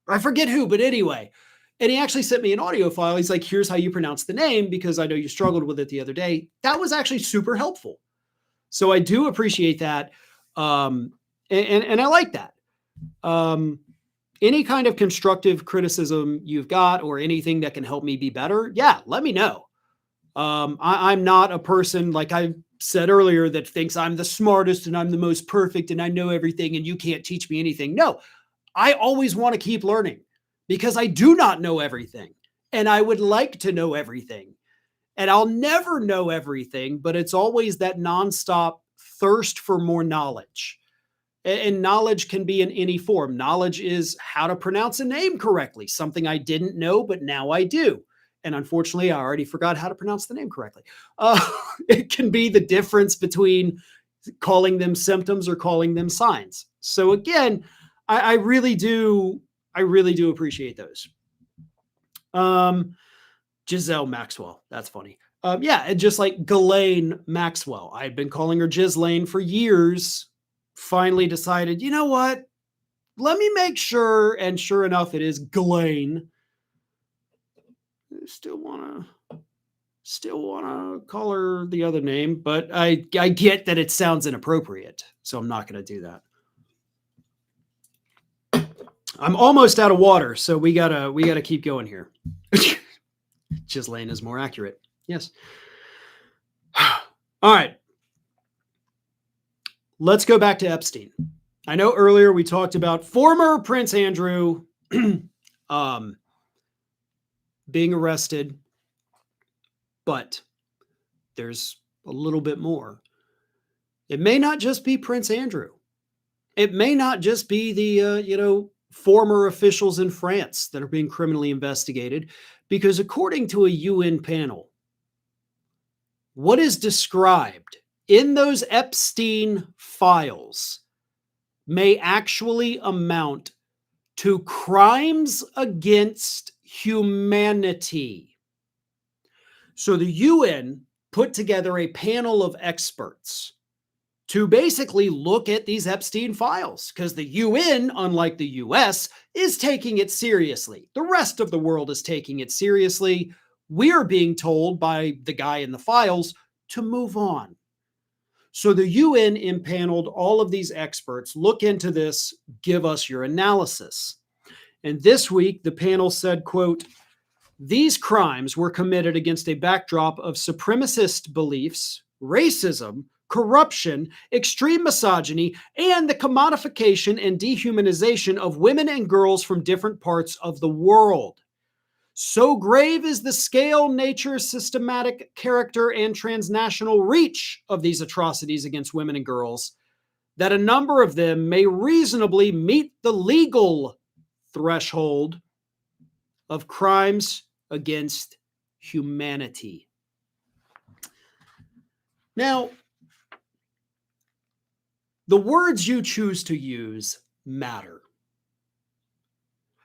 I forget who, but anyway. And he actually sent me an audio file. He's like, here's how you pronounce the name, because I know you struggled with it the other day. That was actually super helpful. So I do appreciate that. And I like that. Any kind of constructive criticism you've got or anything that can help me be better, yeah, let me know. I'm not a person, like I said earlier, that thinks I'm the smartest and I'm the most perfect and I know everything and you can't teach me anything. No, I always want to keep learning because I do not know everything and I would like to know everything. And I'll never know everything, but it's always that nonstop thirst for more knowledge. And knowledge can be in any form. Knowledge is how to pronounce a name correctly, something I didn't know, but now I do. And unfortunately, I already forgot how to pronounce the name correctly. It can be the difference between calling them symptoms or calling them signs. So again, I really do appreciate those. Giselle Maxwell, that's funny. Yeah, and just like Ghislaine Maxwell, I had been calling her Ghislaine for years. Finally decided, you know what? Let me make sure, and sure enough, it is Ghislaine. Still wanna call her the other name, but I get that it sounds inappropriate, so I'm not going to do that. I'm almost out of water, so we gotta keep going here. Ghislaine is more accurate. Yes. All right. Let's go back to Epstein. I know earlier we talked about former Prince Andrew being arrested, but there's a little bit more. It may not just be Prince Andrew. It may not just be the, former officials in France that are being criminally investigated, because according to a UN panel, what is described in those Epstein files may actually amount to crimes against humanity. So the UN put together a panel of experts to basically look at these Epstein files, because the UN, unlike the US, is taking it seriously. The rest of the world is taking it seriously. We're being told by the guy in the files to move on. So the UN impaneled all of these experts, look into this, give us your analysis. And this week, the panel said, quote, these crimes were committed against a backdrop of supremacist beliefs, racism, corruption, extreme misogyny, and the commodification and dehumanization of women and girls from different parts of the world. So grave is the scale, nature, systematic character, and transnational reach of these atrocities against women and girls that a number of them may reasonably meet the legal threshold of crimes against humanity. Now, the words you choose to use matter.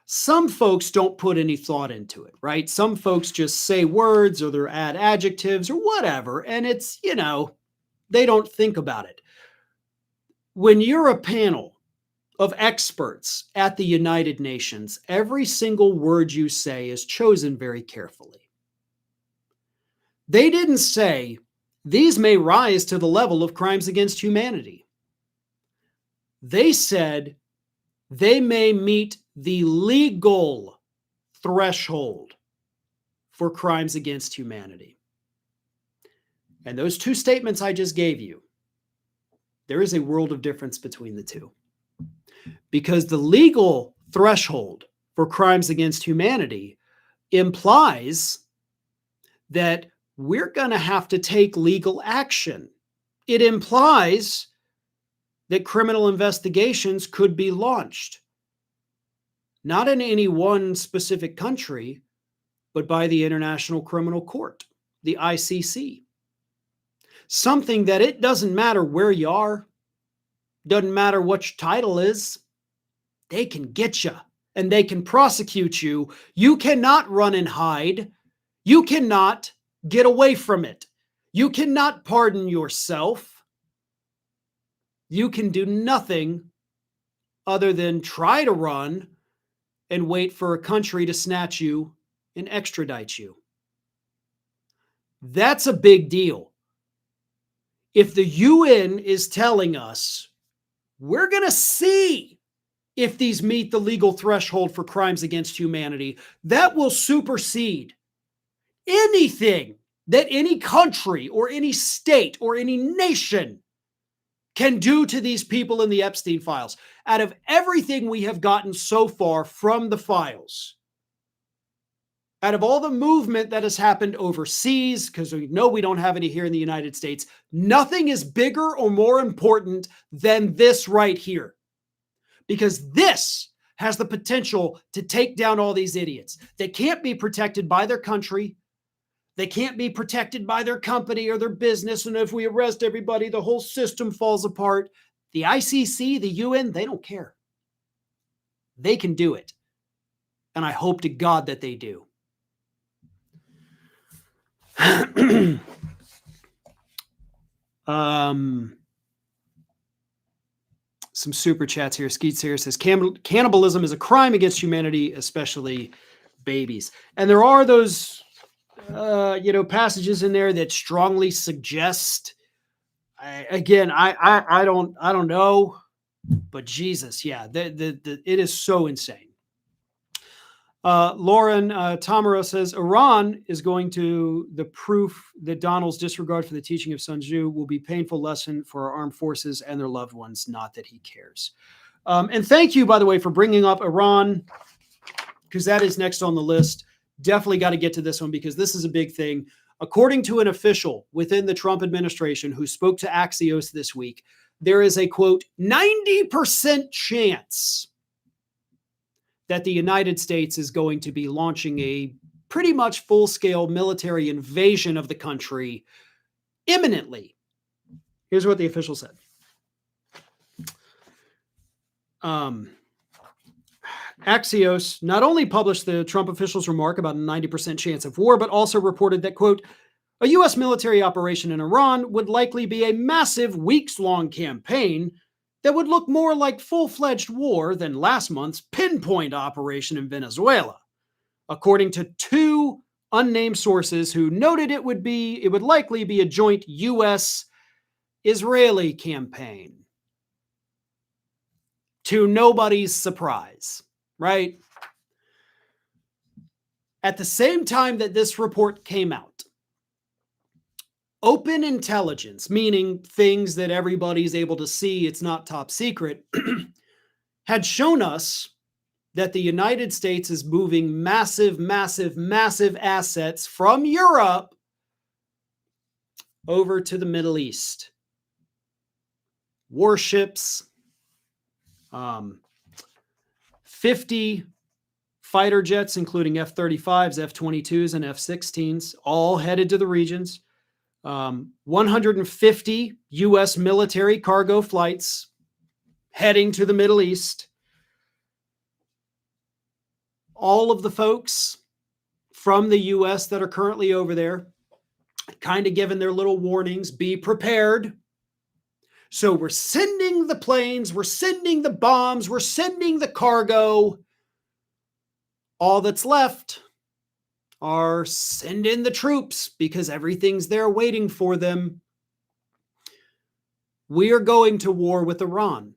Some folks don't put any thought into it, right? Some folks just say words or they add adjectives or whatever, and it's, they don't think about it. When you're a panel of experts at the United Nations, every single word you say is chosen very carefully. They didn't say, these may rise to the level of crimes against humanity. They said, they may meet the legal threshold for crimes against humanity. And those two statements I just gave you, there is a world of difference between the two. Because the legal threshold for crimes against humanity implies that we're going to have to take legal action. It implies that criminal investigations could be launched, not in any one specific country, but by the International Criminal Court, the ICC. Something that it doesn't matter where you are, doesn't matter what your title is, they can get you and they can prosecute you. You cannot run and hide. You cannot get away from it. You cannot pardon yourself. You can do nothing other than try to run and wait for a country to snatch you and extradite you. That's a big deal. If the UN is telling us, we're going to see if these meet the legal threshold for crimes against humanity, that will supersede anything that any country or any state or any nation can do to these people in the Epstein files. Out of everything we have gotten so far from the files, out of all the movement that has happened overseas, because we know we don't have any here in the United States, nothing is bigger or more important than this right here. Because this has the potential to take down all these idiots. They can't be protected by their country. They can't be protected by their company or their business. And if we arrest everybody, the whole system falls apart. The ICC, the UN, they don't care. They can do it. And I hope to God that they do. Some super chats here. Skeet Sears says, cannibalism is a crime against humanity, especially babies. And there are those, passages in there that strongly suggest, I don't know, but Jesus, yeah, it is so insane. Lauren Tamara says, Iran is going to the proof that Donald's disregard for the teaching of Sun Tzu will be a painful lesson for our armed forces and their loved ones, not that he cares. And thank you, by the way, for bringing up Iran, because that is next on the list. Definitely got to get to this one because this is a big thing. According to an official within the Trump administration who spoke to Axios this week, there is a, quote, 90% chance that the United States is going to be launching a pretty much full-scale military invasion of the country imminently. Here's what the official said. Axios not only published the Trump official's remark about a 90% chance of war, but also reported that, quote, a U.S. military operation in Iran would likely be a massive weeks-long campaign that would look more like full-fledged war than last month's pinpoint operation in Venezuela, according to two unnamed sources who noted it would likely be a joint U.S.-Israeli campaign. To nobody's surprise, right? At the same time that this report came out, open intelligence, meaning things that everybody's able to see, it's not top secret, had shown us that the United States is moving massive, massive, massive assets from Europe over to the Middle East. Warships, 50 fighter jets, including F-35s, F-22s, and F-16s, all headed to the regions. 150 U.S. military cargo flights heading to the Middle East. All of the folks from the U.S. that are currently over there kind of given their little warnings, be prepared. So we're sending the planes, we're sending the bombs, we're sending the cargo. All that's left are send in the troops because everything's there waiting for them. We are going to war with Iran.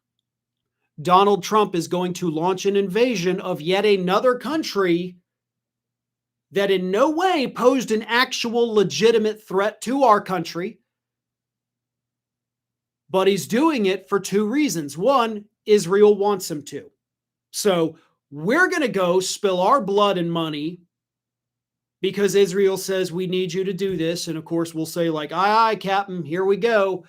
Donald Trump is going to launch an invasion of yet another country that in no way posed an actual legitimate threat to our country. But he's doing it for two reasons. One, Israel wants him to. So we're going to go spill our blood and money because Israel says we need you to do this. And of course, we'll say like, aye, aye, Captain, here we go.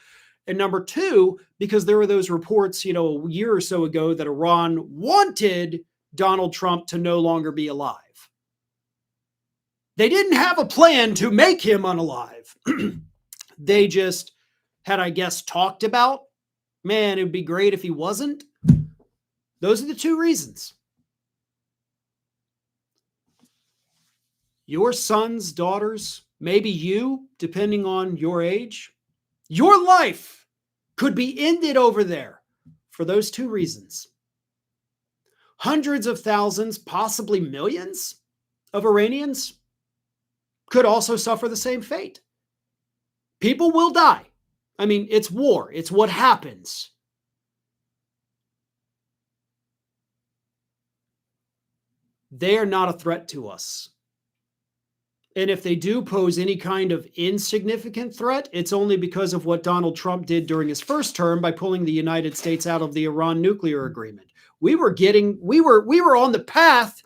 And number two, because there were those reports, a year or so ago that Iran wanted Donald Trump to no longer be alive. They didn't have a plan to make him unalive. They just had, I guess, talked about, man, it would be great if he wasn't. Those are the two reasons. Your sons, daughters, maybe you, depending on your age, your life could be ended over there for those two reasons. Hundreds of thousands, possibly millions of Iranians could also suffer the same fate. People will die. I mean, it's war. It's what happens. They are not a threat to us. And if they do pose any kind of insignificant threat, it's only because of what Donald Trump did during his first term by pulling the United States out of the Iran nuclear agreement. We were on the path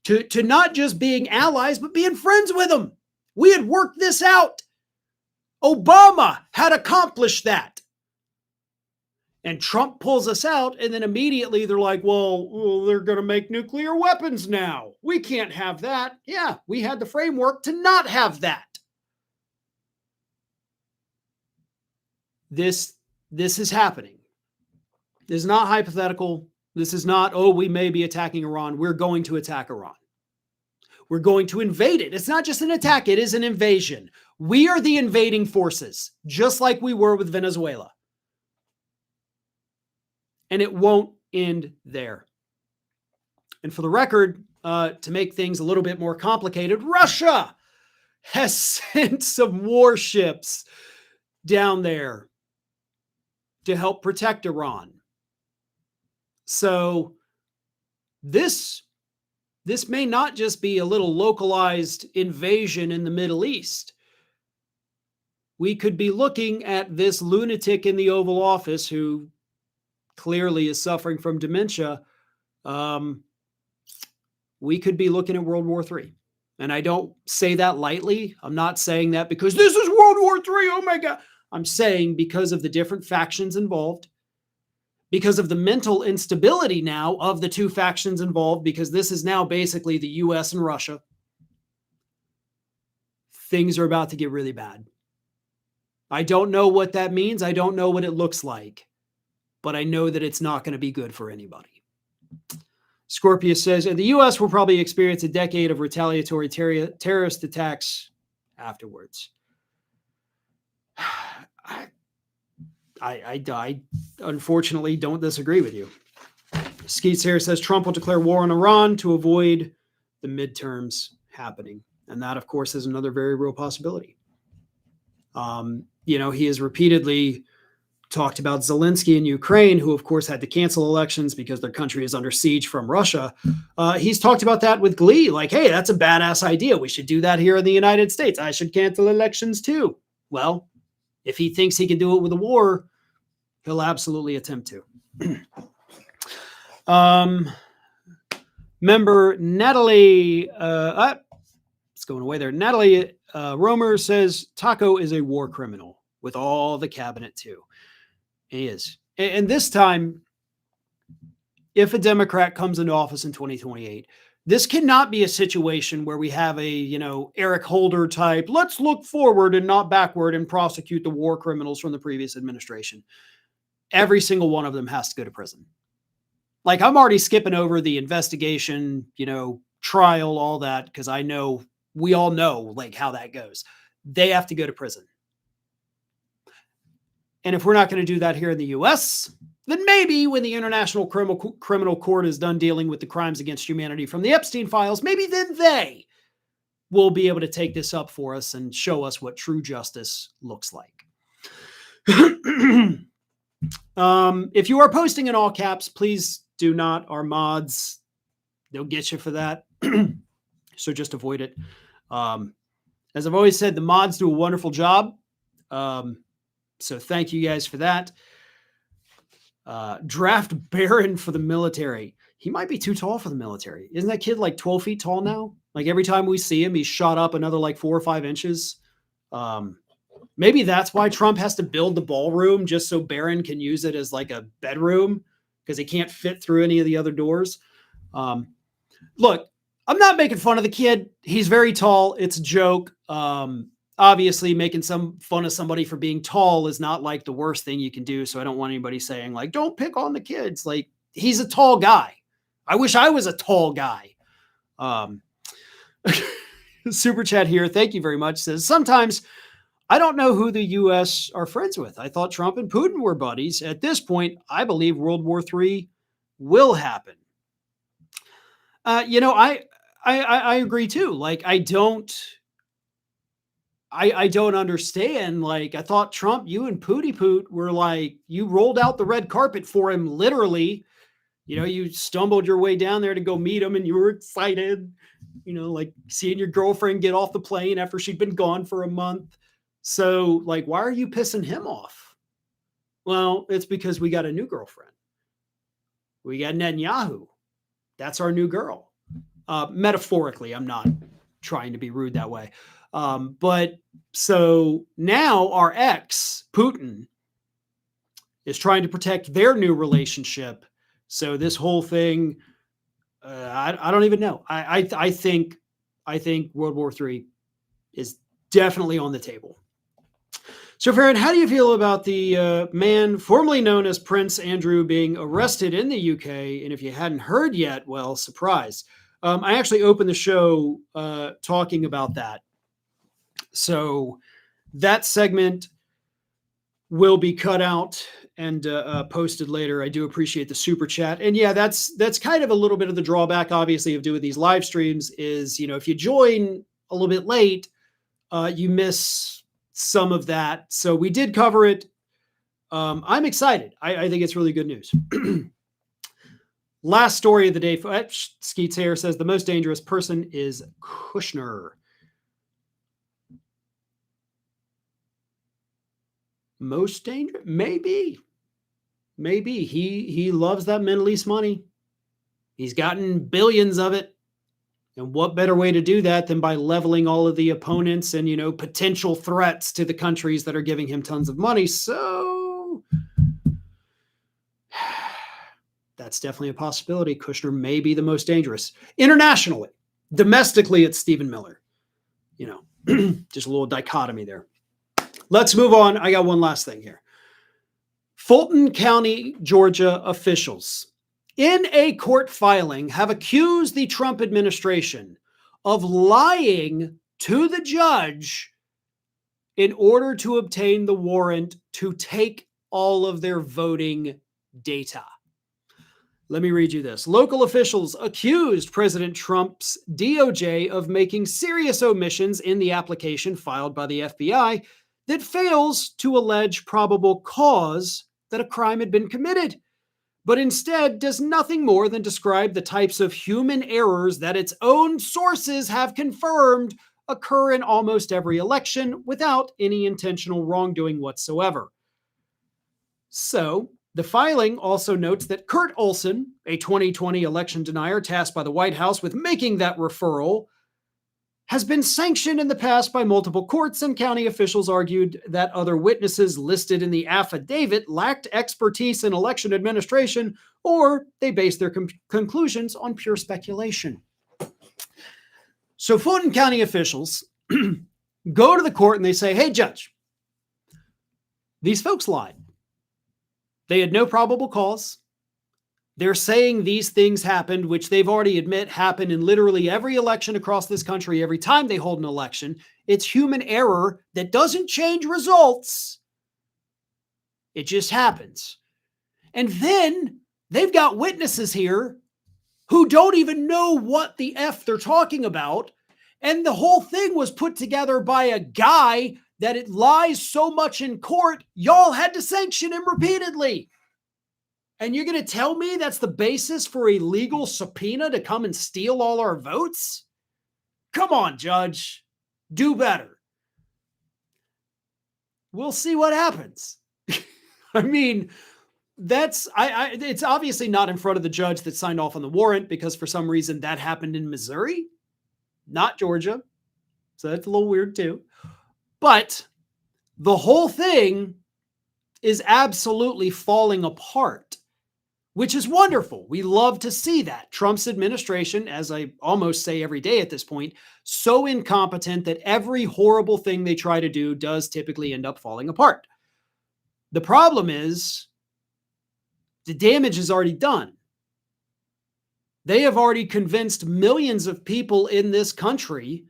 to not just being allies, but being friends with them. We had worked this out. Obama had accomplished that. And Trump pulls us out, and then immediately they're like, well, they're going to make nuclear weapons now. We can't have that. Yeah, we had the framework to not have that. This is happening. This is not hypothetical. This is not, we may be attacking Iran. We're going to attack Iran. We're going to invade it. It's not just an attack. It is an invasion. We are the invading forces, just like we were with Venezuela. And it won't end there. And for the record, to make things a little bit more complicated, Russia has sent some warships down there to help protect Iran. So this may not just be a little localized invasion in the Middle East. We could be looking at this lunatic in the Oval Office who clearly is suffering from dementia. We could be looking at World War III. And I don't say that lightly. I'm not saying that because this is World War III. Oh my God. I'm saying because of the different factions involved, because of the mental instability now of the two factions involved, because this is now basically the US and Russia. Things are about to get really bad. I don't know what that means. I don't know what it looks like, but I know that it's not going to be good for anybody. Scorpius says, and the U.S. will probably experience a decade of retaliatory terrorist attacks afterwards. I unfortunately don't disagree with you. Skeets here says Trump will declare war on Iran to avoid the midterms happening. And that, of course, is another very real possibility. He has repeatedly talked about Zelensky in Ukraine, who of course had to cancel elections because their country is under siege from Russia. He's talked about that with glee, like, hey, that's a badass idea. We should do that here in the United States. I should cancel elections too. Well, if he thinks he can do it with a war, he'll absolutely attempt to. Member Natalie, it's going away there. Natalie Romer says Taco is a war criminal with all the cabinet too. He is. And this time, if a Democrat comes into office in 2028, this cannot be a situation where we have a, Eric Holder type, let's look forward and not backward and prosecute the war criminals from the previous administration. Every single one of them has to go to prison. Like, I'm already skipping over the investigation, trial, all that, because we all know like how that goes. They have to go to prison. And if we're not going to do that here in the U.S., then maybe when the International Criminal Court is done dealing with the crimes against humanity from the Epstein files, maybe then they will be able to take this up for us and show us what true justice looks like. If you are posting in all caps, please do not. Our mods, they'll get you for that. So just avoid it. As I've always said, the mods do a wonderful job. So thank you guys for that. Draft Baron for the military. He might be too tall for the military. Isn't that kid like 12 feet tall now? Like every time we see him, he's shot up another like 4 or 5 inches. Maybe that's why Trump has to build the ballroom just so Barron can use it as like a bedroom because he can't fit through any of the other doors. Look, I'm not making fun of the kid. He's very tall. It's a joke. Obviously, making some fun of somebody for being tall is not like the worst thing you can do. So I don't want anybody saying like, don't pick on the kids. Like, he's a tall guy. I wish I was a tall guy. Super chat here. Thank you very much. Says, sometimes I don't know who the U.S. are friends with. I thought Trump and Putin were buddies. At this point, I believe World War III will happen. I agree too. Like, I don't understand. Like, I thought Trump, you and Pooty Poot were like, you rolled out the red carpet for him, literally. You stumbled your way down there to go meet him and you were excited, like seeing your girlfriend get off the plane after she'd been gone for a month. So, like, why are you pissing him off? Well, it's because we got a new girlfriend. We got Netanyahu. That's our new girl. Metaphorically, I'm not trying to be rude that way. But so now our ex, Putin, is trying to protect their new relationship. So this whole thing, I don't even know. I think World War III is definitely on the table. So, Farron, how do you feel about the man formerly known as Prince Andrew being arrested in the UK? And if you hadn't heard yet, well, surprise. I actually opened the show talking about that. So that segment will be cut out and posted later. I do appreciate the super chat. And yeah, that's kind of a little bit of the drawback, obviously, of doing these live streams is, if you join a little bit late, you miss some of that. So we did cover it. I'm excited. I think it's really good news. Last story of the day. Skeets here says the most dangerous person is Kushner. Most dangerous? Maybe. He loves that Middle East money. He's gotten billions of it. And what better way to do that than by leveling all of the opponents and, potential threats to the countries that are giving him tons of money. So that's definitely a possibility. Kushner may be the most dangerous internationally. Domestically, it's Stephen Miller. Just a little dichotomy there. Let's move on. I got one last thing here. Fulton County, Georgia officials in a court filing have accused the Trump administration of lying to the judge in order to obtain the warrant to take all of their voting data. Let me read you this. Local officials accused President Trump's DOJ of making serious omissions in the application filed by the FBI that fails to allege probable cause that a crime had been committed, but instead does nothing more than describe the types of human errors that its own sources have confirmed occur in almost every election without any intentional wrongdoing whatsoever. So, the filing also notes that Kurt Olson, a 2020 election denier tasked by the White House with making that referral, has been sanctioned in the past by multiple courts, and county officials argued that other witnesses listed in the affidavit lacked expertise in election administration, or they based their conclusions on pure speculation. So Fulton County officials go to the court and they say, hey, judge, these folks lied. They had no probable cause. They're saying these things happened, which they've already admit happen in literally every election across this country. Every time they hold an election, it's human error that doesn't change results. It just happens. And then they've got witnesses here who don't even know what the F they're talking about. And the whole thing was put together by a guy that it lies so much in court, y'all had to sanction him repeatedly. And you're going to tell me that's the basis for a legal subpoena to come and steal all our votes? Come on, Judge. Do better. We'll see what happens. I mean, it's obviously not in front of the judge that signed off on the warrant, because for some reason that happened in Missouri, not Georgia. So that's a little weird too. But the whole thing is absolutely falling apart, which is wonderful. We love to see that. Trump's administration, as I almost say every day at this point, so incompetent that every horrible thing they try to do does typically end up falling apart. The problem is the damage is already done. They have already convinced millions of people in this country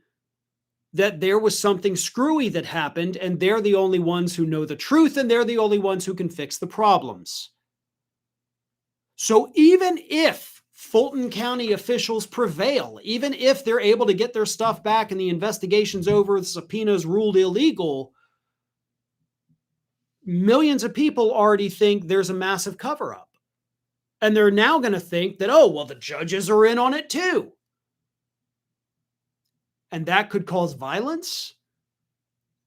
that there was something screwy that happened, and they're the only ones who know the truth, and they're the only ones who can fix the problems. So even if Fulton County officials prevail, even if they're able to get their stuff back and the investigation's over, the subpoenas ruled illegal, millions of people already think there's a massive cover-up. And they're now going to think that, oh, well, the judges are in on it too. And that could cause violence.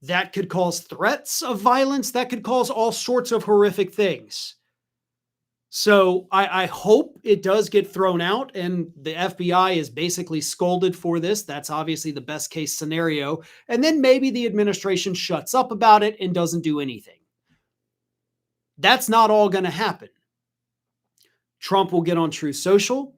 That could cause threats of violence. That could cause all sorts of horrific things. So I hope it does get thrown out and the FBI is basically scolded for this. That's obviously the best case scenario. And then maybe the administration shuts up about it and doesn't do anything. That's not all going to happen. Trump will get on Truth Social.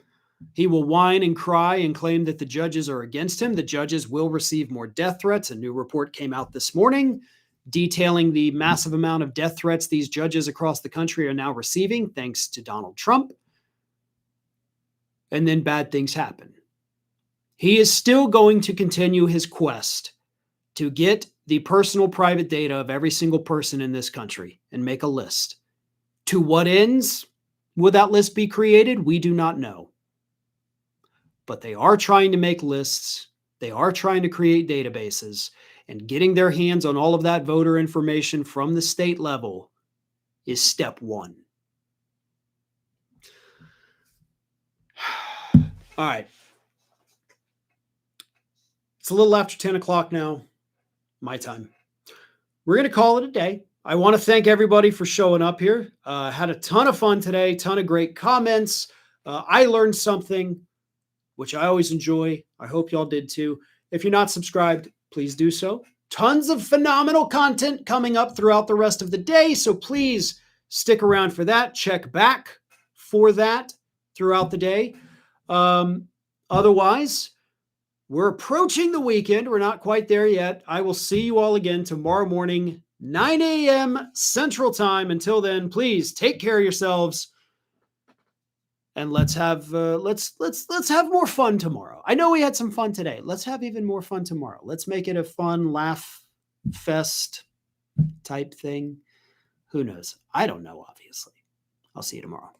He will whine and cry and claim that the judges are against him. The judges will receive more death threats. A new report came out this morning detailing the massive amount of death threats these judges across the country are now receiving thanks to Donald Trump. And then bad things happen. He is still going to continue his quest to get the personal private data of every single person in this country and make a list. To what ends will that list be created? We do not know. But they are trying to make lists. They are trying to create databases, and getting their hands on all of that voter information from the state level is step one. All right. It's a little after 10 o'clock now, my time. We're going to call it a day. I want to thank everybody for showing up here. Had a ton of fun today, ton of great comments. I learned something, which I always enjoy. I hope y'all did too. If you're not subscribed, please do so. Tons of phenomenal content coming up throughout the rest of the day, so please stick around for that. Check back for that throughout the day. Otherwise, we're approaching the weekend. We're not quite there yet. I will see you all again tomorrow morning, 9 a.m. Central Time. Until then, please take care of yourselves. And let's have more fun tomorrow. I know we had some fun today. Let's have even more fun tomorrow. Let's make it a fun laugh fest type thing. Who knows? I don't know, obviously. I'll see you tomorrow.